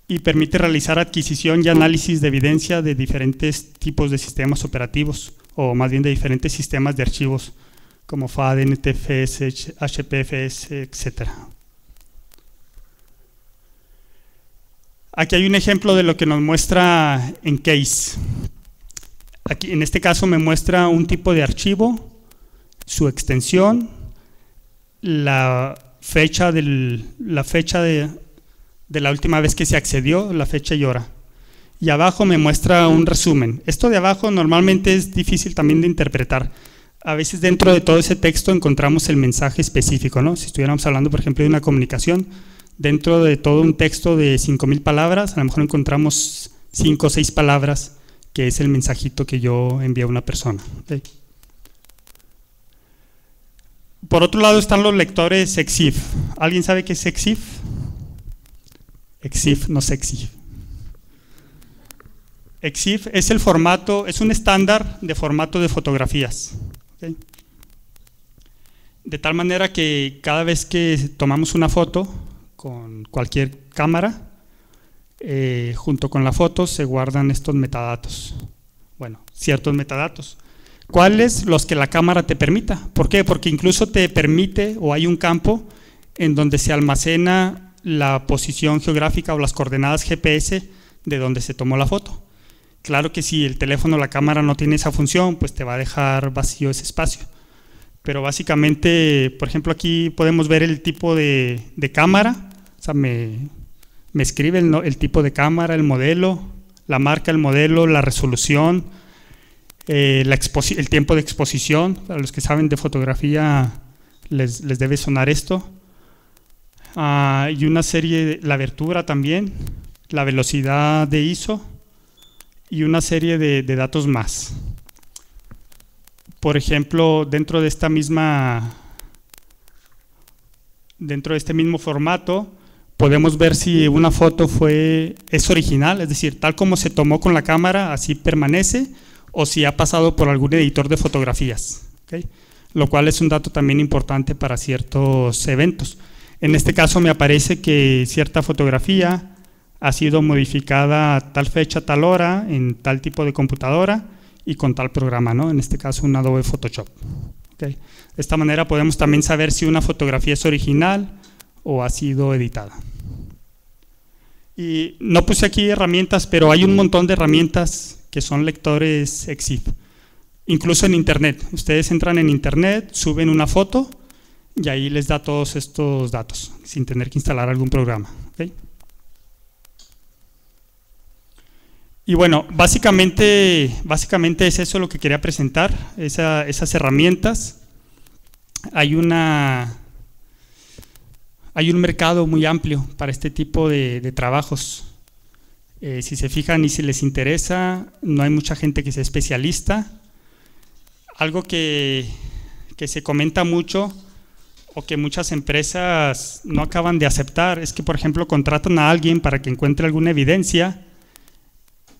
y permite realizar adquisición y análisis de evidencia de diferentes tipos de sistemas operativos, o más bien de diferentes sistemas de archivos, como FAT, NTFS, HPFS, etc. Aquí hay un ejemplo de lo que nos muestra Encase. Aquí, en este caso me muestra un tipo de archivo, su extensión, la fecha de la última vez que se accedió, la fecha y hora. Y abajo me muestra un resumen. Esto de abajo normalmente es difícil también de interpretar. a veces dentro de todo ese texto encontramos el mensaje específico, ¿no? Si estuviéramos hablando, por ejemplo, de una comunicación, dentro de todo un texto de 5,000 palabras, a lo mejor encontramos 5 o 6 palabras, que es el mensajito que yo envío a una persona. ¿Okay? Por otro lado están los lectores EXIF. ¿Alguien sabe qué es EXIF? EXIF, no SEXIF. EXIF es el formato, es un estándar de formato de fotografías. ¿Okay? De tal manera que cada vez que tomamos una foto con cualquier cámara, junto con la foto se guardan estos metadatos. Bueno, ciertos metadatos. ¿Cuáles? Los que la cámara te permita. ¿Por qué? Porque incluso te permite, o hay un campo en donde se almacena la posición geográfica o las coordenadas GPS de donde se tomó la foto. Claro que si el teléfono o la cámara no tiene esa función, pues te va a dejar vacío ese espacio. Pero básicamente, por ejemplo, aquí podemos ver el tipo de cámara. O sea, me escribe el tipo de cámara, el modelo, la marca, el modelo, la resolución, el tiempo de exposición. Para los que saben de fotografía les debe sonar esto. Y una serie, la abertura también, la velocidad de ISO y una serie de datos más. Por ejemplo, dentro de este mismo formato, podemos ver si una foto es original, es decir, tal como se tomó con la cámara, así permanece, o si ha pasado por algún editor de fotografías, ¿okay? Lo cual es un dato también importante para ciertos eventos. En este caso me aparece que cierta fotografía ha sido modificada a tal fecha, tal hora, en tal tipo de computadora y con tal programa, ¿no? En este caso un Adobe Photoshop. ¿Okay? De esta manera podemos también saber si una fotografía es original o ha sido editada. Y no puse aquí herramientas, pero hay un montón de herramientas que son lectores EXIF. Incluso en Internet. Ustedes entran en Internet, suben una foto y ahí les da todos estos datos, sin tener que instalar algún programa. ¿Okay? Y bueno, básicamente es eso lo que quería presentar, esas herramientas. Hay un mercado muy amplio para este tipo de trabajos. Si se fijan y si les interesa, no hay mucha gente que sea especialista. Algo que se comenta mucho o que muchas empresas no acaban de aceptar es que, por ejemplo, contratan a alguien para que encuentre alguna evidencia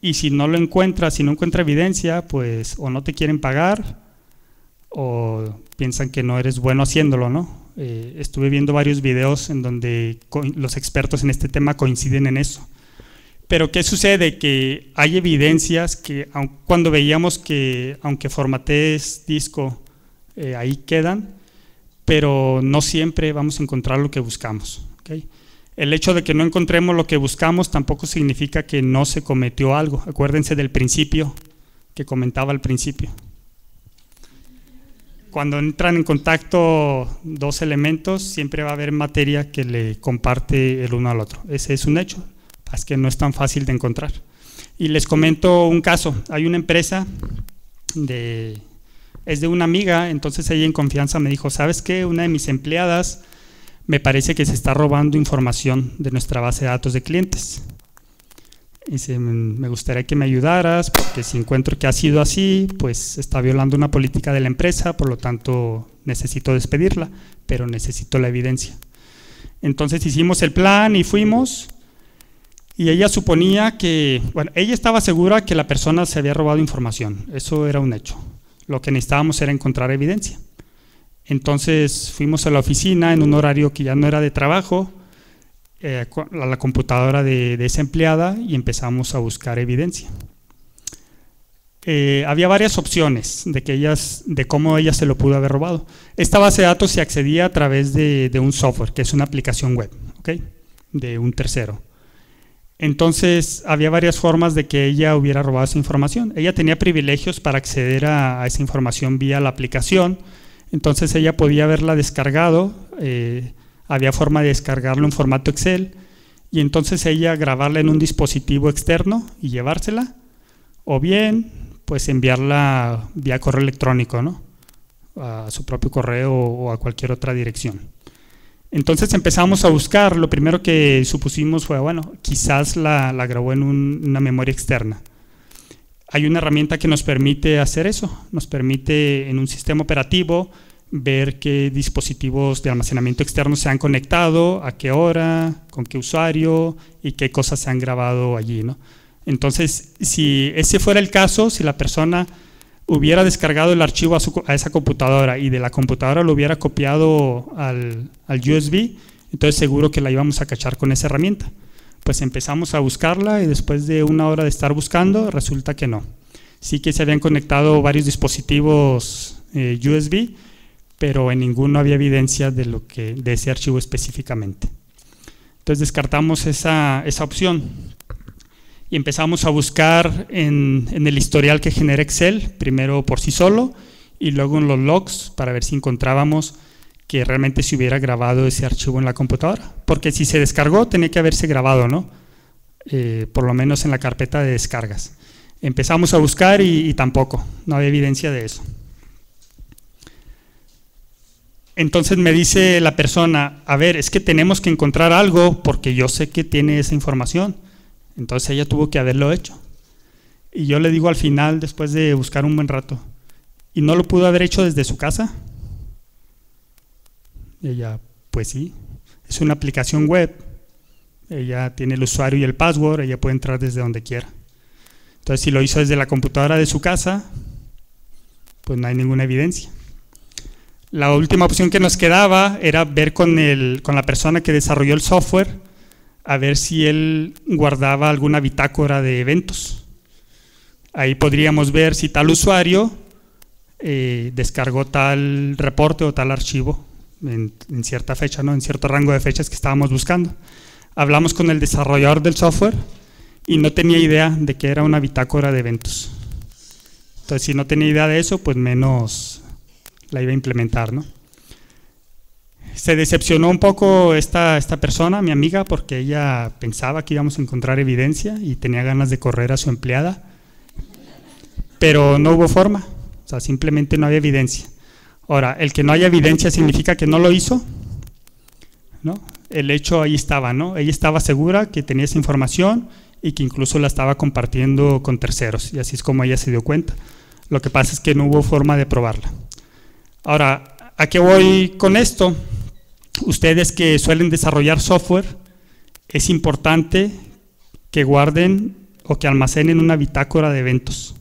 y si no encuentra evidencia, pues o no te quieren pagar o piensan que no eres bueno haciéndolo, ¿no? Estuve viendo varios videos en donde los expertos en este tema coinciden en eso. Pero ¿qué sucede? Que hay evidencias que cuando veíamos que aunque formatees disco, ahí quedan, pero no siempre vamos a encontrar lo que buscamos. ¿Okay? El hecho de que no encontremos lo que buscamos tampoco significa que no se cometió algo. Acuérdense del principio que comentaba al principio. Cuando entran en contacto dos elementos, siempre va a haber materia que le comparte el uno al otro. Ese es un hecho, es que no es tan fácil de encontrar. Y les comento un caso. Hay una empresa, es de una amiga, entonces ella en confianza me dijo, ¿sabes qué? Una de mis empleadas me parece que se está robando información de nuestra base de datos de clientes. Y dice, me gustaría que me ayudaras, porque si encuentro que ha sido así, pues está violando una política de la empresa, por lo tanto necesito despedirla, pero necesito la evidencia. Entonces hicimos el plan y fuimos, y ella suponía que, bueno, ella estaba segura que la persona se había robado información, eso era un hecho. Lo que necesitábamos era encontrar evidencia. Entonces fuimos a la oficina en un horario que ya no era de trabajo, a la computadora de esa empleada y empezamos a buscar evidencia. Había varias opciones de cómo ella se lo pudo haber robado. Esta base de datos se accedía a través de un software, que es una aplicación web, ¿okay? De un tercero. Entonces había varias formas de que ella hubiera robado esa información. Ella tenía privilegios para acceder a esa información vía la aplicación. Entonces ella podía haberla descargado, había forma de descargarlo en formato Excel y entonces ella grabarla en un dispositivo externo y llevársela, o bien pues enviarla vía correo electrónico, ¿no? a su propio correo o a cualquier otra dirección. Entonces empezamos a buscar, lo primero que supusimos fue, bueno, quizás la grabó en una memoria externa. Hay una herramienta que nos permite hacer eso, nos permite en un sistema operativo ver qué dispositivos de almacenamiento externo se han conectado, a qué hora, con qué usuario y qué cosas se han grabado allí, ¿no? Entonces, si ese fuera el caso, si la persona hubiera descargado el archivo a esa computadora y de la computadora lo hubiera copiado al USB, entonces seguro que la íbamos a cachar con esa herramienta. Pues empezamos a buscarla y después de una hora de estar buscando, resulta que no. Sí que se habían conectado varios dispositivos USB, pero en ninguno había evidencia de ese archivo específicamente. Entonces descartamos esa opción y empezamos a buscar en el historial que genera Excel, primero por sí solo y luego en los logs para ver si encontrábamos que realmente se hubiera grabado ese archivo en la computadora. Porque si se descargó, tenía que haberse grabado, ¿no? Por lo menos en la carpeta de descargas. Empezamos a buscar y tampoco, no había evidencia de eso. Entonces me dice la persona, a ver, es que tenemos que encontrar algo porque yo sé que tiene esa información. Entonces ella tuvo que haberlo hecho. Y yo le digo al final, después de buscar un buen rato, ¿y no lo pudo haber hecho desde su casa? Y ella, pues sí, es una aplicación web. Ella tiene el usuario y el password, ella puede entrar desde donde quiera. Entonces si lo hizo desde la computadora de su casa, pues no hay ninguna evidencia. La última opción que nos quedaba era ver con la persona que desarrolló el software, a ver si él guardaba alguna bitácora de eventos. Ahí podríamos ver si tal usuario descargó tal reporte o tal archivo en cierta fecha, ¿no? En cierto rango de fechas que estábamos buscando. Hablamos con el desarrollador del software y no tenía idea de que era una bitácora de eventos. Entonces, si no tenía idea de eso, pues menos la iba a implementar, ¿no? Se decepcionó un poco esta persona, mi amiga, porque ella pensaba que íbamos a encontrar evidencia y tenía ganas de correr a su empleada, pero no hubo forma, o sea, simplemente no había evidencia. Ahora, el que no haya evidencia significa que no lo hizo, ¿no? El hecho ahí estaba, ¿no? Ella estaba segura que tenía esa información y que incluso la estaba compartiendo con terceros, y así es como ella se dio cuenta. Lo que pasa es que no hubo forma de probarla. Ahora, ¿a qué voy con esto? Ustedes que suelen desarrollar software, es importante que guarden o que almacenen una bitácora de eventos,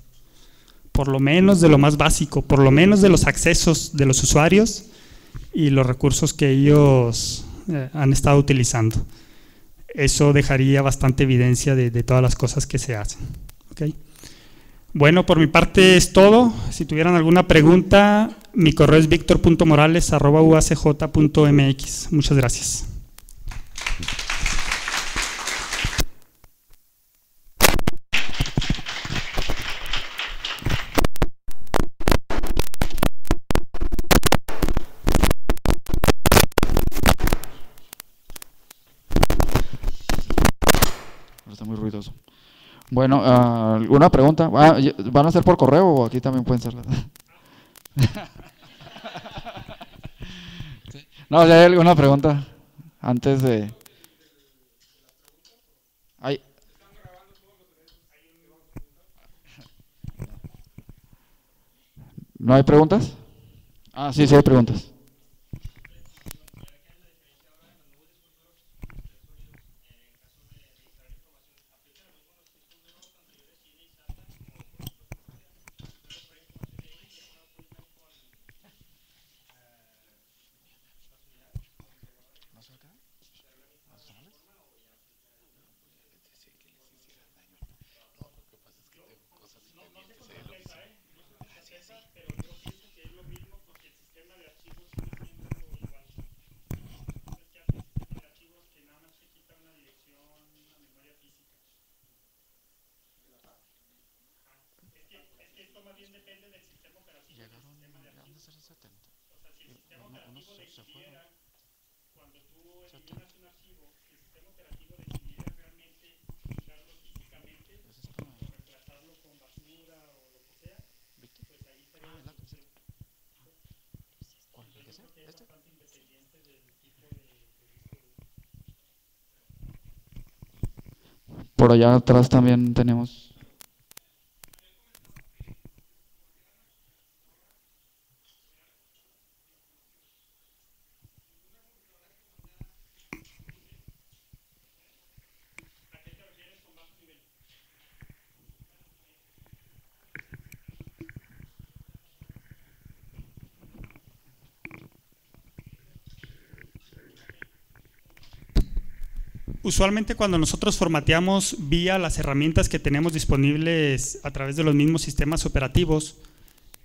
por lo menos de lo más básico, por lo menos de los accesos de los usuarios y los recursos que ellos han estado utilizando. Eso dejaría bastante evidencia de todas las cosas que se hacen. ¿Okay? Bueno, por mi parte es todo. Si tuvieran alguna pregunta, mi correo es victor.morales@uacj.mx. Muchas gracias. Está muy ruidoso. Bueno, ¿alguna pregunta? ¿Van a ser por correo o aquí también pueden ser? No, si hay alguna pregunta antes de... ¿No hay preguntas? Sí, sí hay preguntas. Por allá atrás también tenemos. Usualmente cuando nosotros formateamos vía las herramientas que tenemos disponibles a través de los mismos sistemas operativos,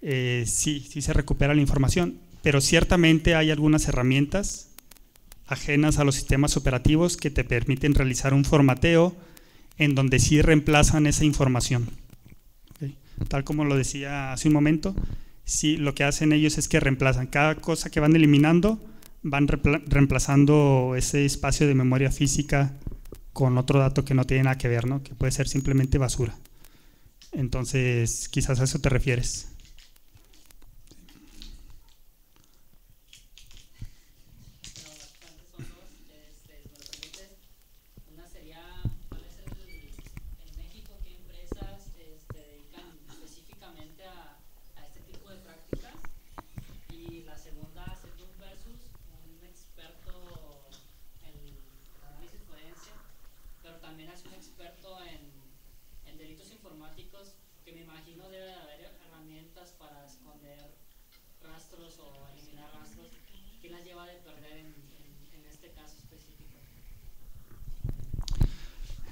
sí se recupera la información, pero ciertamente hay algunas herramientas ajenas a los sistemas operativos que te permiten realizar un formateo en donde sí reemplazan esa información. ¿Okay? Tal como lo decía hace un momento, sí, lo que hacen ellos es que reemplazan cada cosa que van eliminando, van reemplazando ese espacio de memoria física con otro dato que no tiene nada que ver, ¿no? Que puede ser simplemente basura. Entonces, quizás a eso te refieres.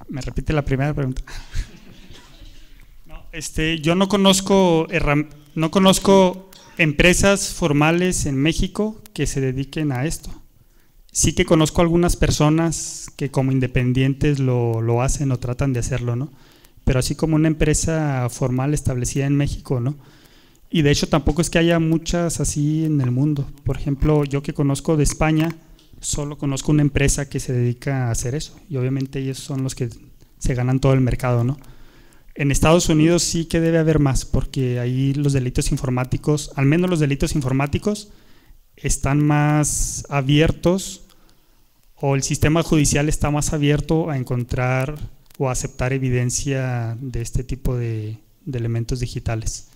¿Me repite la primera pregunta? No, yo no conozco empresas formales en México que se dediquen a esto. Sí que conozco algunas personas que como independientes lo hacen o tratan de hacerlo, ¿no? Pero así como una empresa formal establecida en México, ¿no? Y de hecho tampoco es que haya muchas así en el mundo. Por ejemplo, yo que conozco de España, solo conozco una empresa que se dedica a hacer eso, y obviamente ellos son los que se ganan todo el mercado, ¿no? En Estados Unidos sí que debe haber más, porque ahí los delitos informáticos, al menos los delitos informáticos, están más abiertos, o el sistema judicial está más abierto a encontrar o a aceptar evidencia de este tipo de elementos digitales.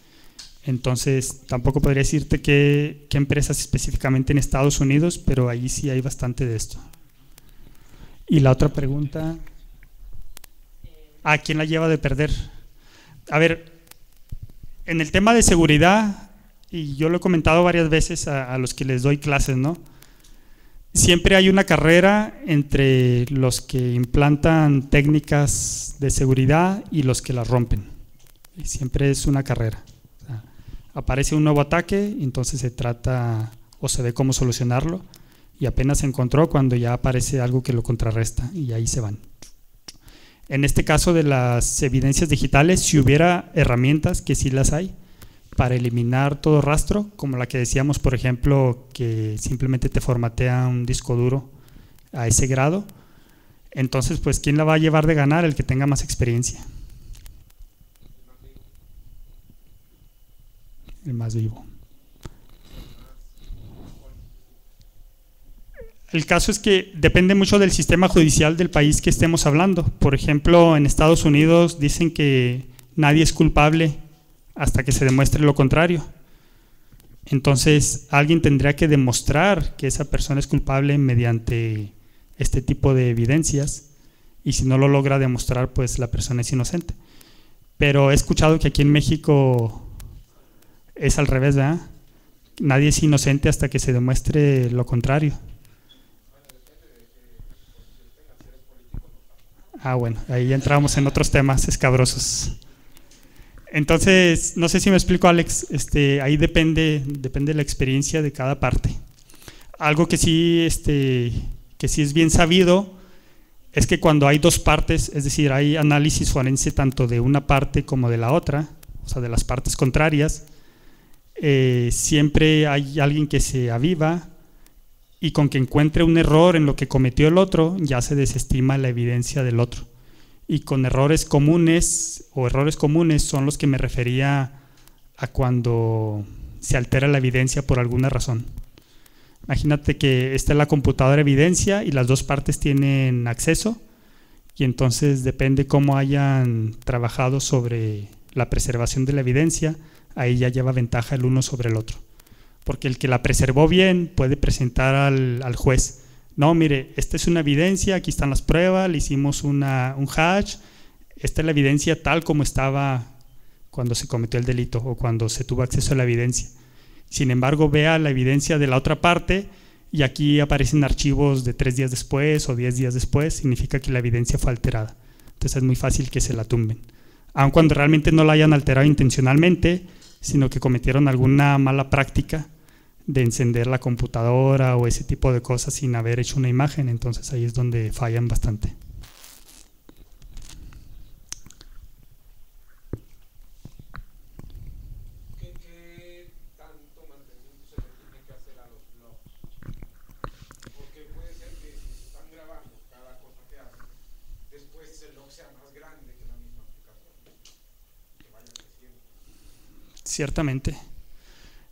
Entonces, tampoco podría decirte qué empresas específicamente en Estados Unidos, pero ahí sí hay bastante de esto. Y la otra pregunta, ¿a quién la lleva de perder? A ver, en el tema de seguridad, y yo lo he comentado varias veces a los que les doy clases, ¿no? Siempre hay una carrera entre los que implantan técnicas de seguridad y los que las rompen. Y siempre es una carrera. Aparece un nuevo ataque, entonces se trata o se ve cómo solucionarlo, y apenas se encontró cuando ya aparece algo que lo contrarresta, y ahí se van. En este caso de las evidencias digitales, si hubiera herramientas, que sí las hay, para eliminar todo rastro, como la que decíamos, por ejemplo, que simplemente te formatea un disco duro a ese grado, entonces pues ¿quién la va a llevar de ganar? El que tenga más experiencia. El más vivo. El caso es que depende mucho del sistema judicial del país que estemos hablando. Por ejemplo, en Estados Unidos dicen que nadie es culpable hasta que se demuestre lo contrario. Entonces, alguien tendría que demostrar que esa persona es culpable mediante este tipo de evidencias, y si no lo logra demostrar, pues la persona es inocente. Pero he escuchado que aquí en México es al revés, ¿verdad? Nadie es inocente hasta que se demuestre lo contrario. Ah, bueno, ahí entramos en otros temas escabrosos. Entonces, no sé si me explico, Alex, ahí depende de la experiencia de cada parte. Algo que sí es bien sabido es que cuando hay dos partes, es decir, hay análisis forense tanto de una parte como de la otra, o sea, de las partes contrarias, siempre hay alguien que se aviva, y con que encuentre un error en lo que cometió el otro, ya se desestima la evidencia del otro. Y con errores comunes son los que me refería a cuando se altera la evidencia por alguna razón. Imagínate que está la computadora evidencia y las dos partes tienen acceso, y entonces depende cómo hayan trabajado sobre la preservación de la evidencia, ahí ya lleva ventaja el uno sobre el otro. Porque el que la preservó bien puede presentar al juez: no, mire, esta es una evidencia, aquí están las pruebas, le hicimos un hash, esta es la evidencia tal como estaba cuando se cometió el delito o cuando se tuvo acceso a la evidencia. Sin embargo, vea la evidencia de la otra parte y aquí aparecen archivos de 3 días después o 10 días después, significa que la evidencia fue alterada. Entonces es muy fácil que se la tumben. Aun cuando realmente no la hayan alterado intencionalmente, sino que cometieron alguna mala práctica de encender la computadora o ese tipo de cosas sin haber hecho una imagen, entonces ahí es donde fallan bastante. ¿Qué tanto mantenimiento se le tiene que hacer a los logs? Porque puede ser que si se están grabando cada cosa que hacen, después el log sea más grande que la misma aplicación, que vaya creciendo. Ciertamente.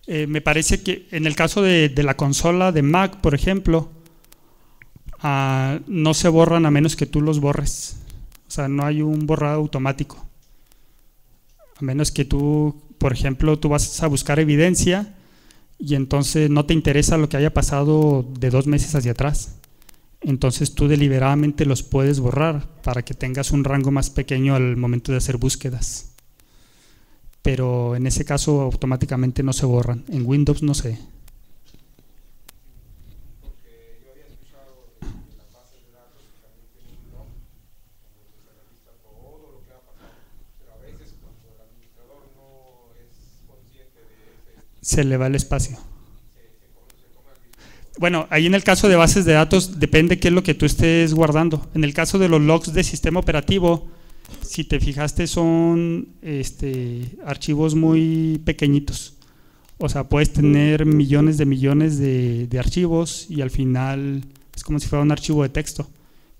Me parece que en el caso de la consola de Mac, por ejemplo, no se borran a menos que tú los borres. O sea, no hay un borrado automático. A menos que tú, por ejemplo, tú vas a buscar evidencia y entonces no te interesa lo que haya pasado de 2 meses hacia atrás. Entonces tú deliberadamente los puedes borrar para que tengas un rango más pequeño al momento de hacer búsquedas. Pero en ese caso automáticamente no se borran. En Windows no sé. Porque yo había escuchado de las bases de datos que también tienen un log donde se registra todo lo que ha pasado, pero a veces cuando el administrador no es consciente de ese, Se le va el espacio. se come al disco. Bueno, ahí en el caso de bases de datos depende qué es lo que tú estés guardando. En el caso de los logs de sistema operativo, si te fijaste, son archivos muy pequeñitos. O sea, puedes tener millones de archivos y al final es como si fuera un archivo de texto.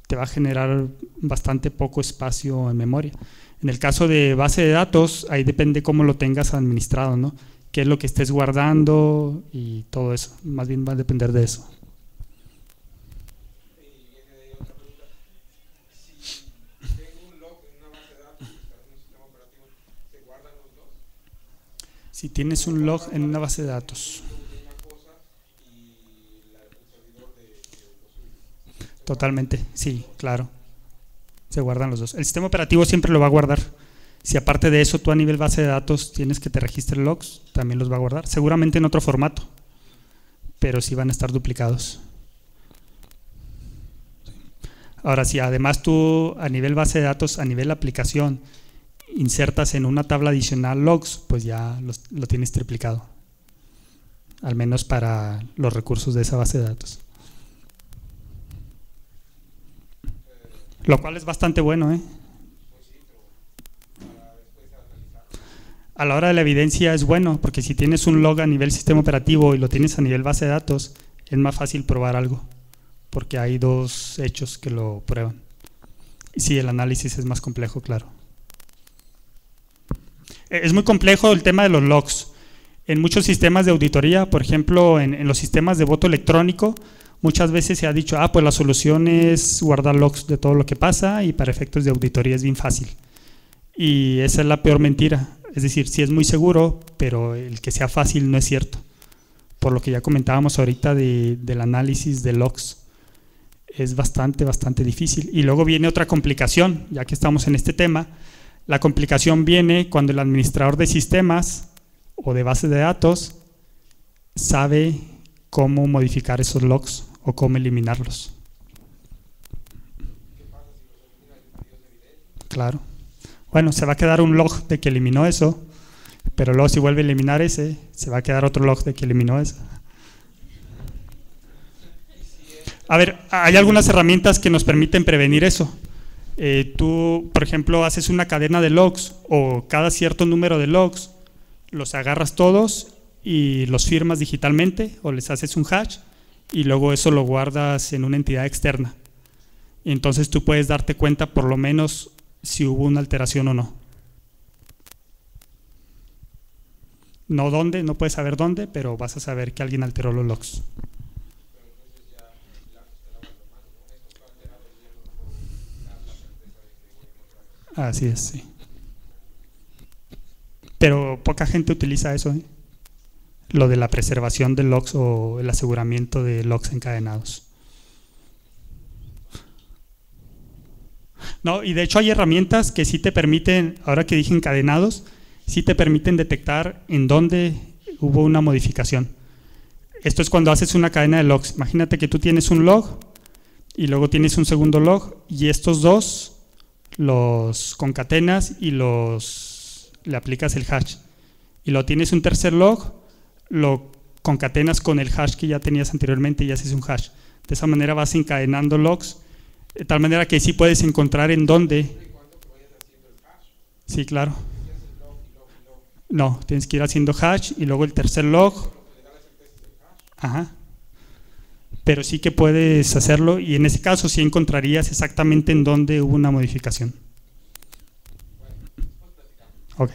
Te va a generar bastante poco espacio en memoria. En el caso de base de datos, ahí depende cómo lo tengas administrado, ¿no? Qué es lo que estés guardando y todo eso. Más bien va a depender de eso. Y viene de ahí otra pregunta. Si tengo un log en una base de datos y está en un sistema operativo, ¿se guardan los dos? Si tienes un log en una base de datos. De una cosa y el servidor de lo suyo. Totalmente, sí, claro. Se guardan los dos. El sistema operativo siempre lo va a guardar. Si aparte de eso tú a nivel base de datos tienes que te registre logs, también los va a guardar. Seguramente en otro formato, pero sí van a estar duplicados. Ahora, si además tú a nivel base de datos, a nivel aplicación, insertas en una tabla adicional logs, pues ya lo tienes triplicado. Al menos para los recursos de esa base de datos. Lo cual es bastante bueno, ¿eh? A la hora de la evidencia es bueno, porque si tienes un log a nivel sistema operativo y lo tienes a nivel base de datos, es más fácil probar algo, porque hay 2 hechos que lo prueban. Y sí, el análisis es más complejo, claro. Es muy complejo el tema de los logs. En muchos sistemas de auditoría, por ejemplo, en los sistemas de voto electrónico, muchas veces se ha dicho, pues la solución es guardar logs de todo lo que pasa y para efectos de auditoría es bien fácil. Y esa es la peor mentira. Es decir, sí es muy seguro, pero el que sea fácil no es cierto. Por lo que ya comentábamos ahorita del análisis de logs. Es bastante difícil. Y luego viene otra complicación, ya que estamos en este tema. La complicación viene cuando el administrador de sistemas o de bases de datos sabe cómo modificar esos logs o cómo eliminarlos. Claro. Bueno, se va a quedar un log de que eliminó eso, pero luego si vuelve a eliminar ese, se va a quedar otro log de que eliminó eso. A ver, hay algunas herramientas que nos permiten prevenir eso. Tú, por ejemplo, haces una cadena de logs o cada cierto número de logs, los agarras todos y los firmas digitalmente o les haces un hash y luego eso lo guardas en una entidad externa. Y entonces tú puedes darte cuenta por lo menos si hubo una alteración o no. No dónde, no puedes saber dónde, pero vas a saber que alguien alteró los logs. Así es, sí. Pero poca gente utiliza eso, ¿eh? Lo de la preservación de logs o el aseguramiento de logs encadenados. No, y de hecho hay herramientas que sí te permiten, ahora que dije encadenados, sí te permiten detectar en dónde hubo una modificación. Esto es cuando haces una cadena de logs. Imagínate que tú tienes un log y luego tienes un segundo log y estos dos los concatenas y le aplicas el hash. Y luego tienes un tercer log, lo concatenas con el hash que ya tenías anteriormente y haces un hash. De esa manera vas encadenando logs, de tal manera que sí puedes encontrar en dónde. Sí, claro. No, tienes que ir haciendo hash y luego el tercer log. Ajá. Pero sí que puedes hacerlo y en ese caso sí encontrarías exactamente en dónde hubo una modificación. Ok.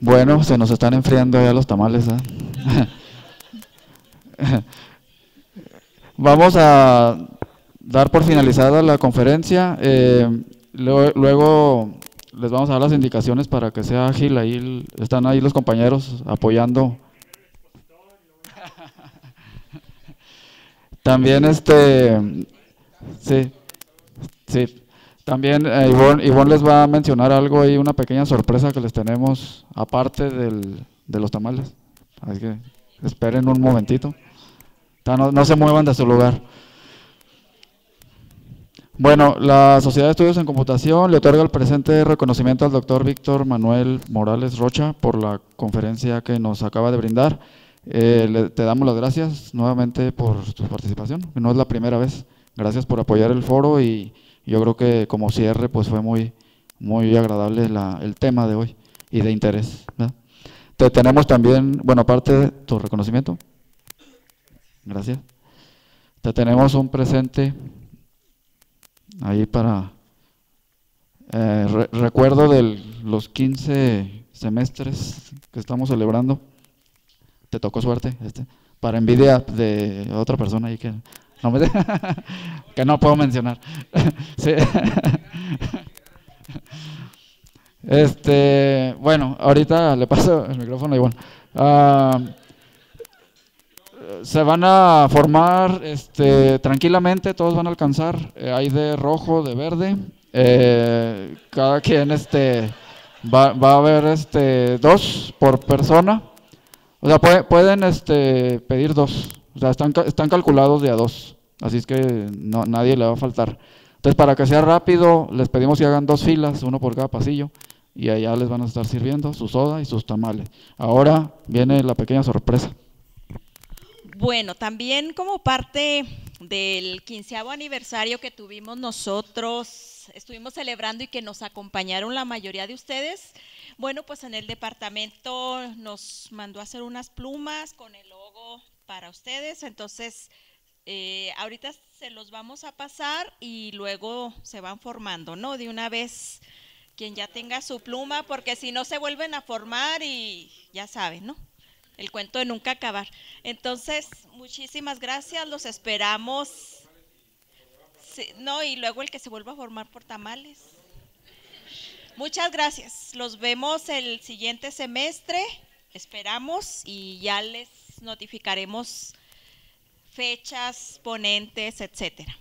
Bueno, se nos están enfriando ya los tamales, ¿eh? Vamos a dar por finalizada la conferencia. Luego les vamos a dar las indicaciones para que sea ágil. Ahí están ahí los compañeros apoyando. También sí. También Ivonne les va a mencionar algo ahí, una pequeña sorpresa que les tenemos aparte de los tamales. Así que esperen un momentito. No se muevan de su lugar. Bueno, la Sociedad de Estudios en Computación le otorga el presente reconocimiento al doctor Víctor Manuel Morales Rocha por la conferencia que nos acaba de brindar. Te damos las gracias nuevamente por tu participación, que no es la primera vez. Gracias por apoyar el foro y yo creo que como cierre pues fue muy agradable el tema de hoy y de interés, ¿verdad? Te tenemos también, bueno, aparte de tu reconocimiento, gracias, te tenemos un presente ahí para recuerdo de los 15 semestres que estamos celebrando. Te tocó suerte, para envidia de otra persona ahí que no, que no puedo mencionar. Sí. Bueno, ahorita le paso el micrófono a Ivonne. Se van a formar tranquilamente, todos van a alcanzar, hay de rojo, de verde, cada quien va a haber 2 por persona, o sea, pueden pedir 2, o sea, están calculados de a 2, así es que nadie le va a faltar. Entonces, para que sea rápido, les pedimos que hagan 2 filas, uno por cada pasillo, y allá les van a estar sirviendo su soda y sus tamales. Ahora viene la pequeña sorpresa. Bueno, también como parte del 15º aniversario que tuvimos nosotros, estuvimos celebrando y que nos acompañaron la mayoría de ustedes, bueno, pues en el departamento nos mandó a hacer unas plumas con el logo para ustedes, entonces ahorita se los vamos a pasar y luego se van formando, ¿no? De una vez quien ya tenga su pluma, porque si no se vuelven a formar y ya saben, ¿no? El cuento de nunca acabar. Entonces, muchísimas gracias, los esperamos. Sí, no, y luego el que se vuelva a formar por tamales. Muchas gracias, los vemos el siguiente semestre, esperamos y ya les notificaremos fechas, ponentes, etcétera.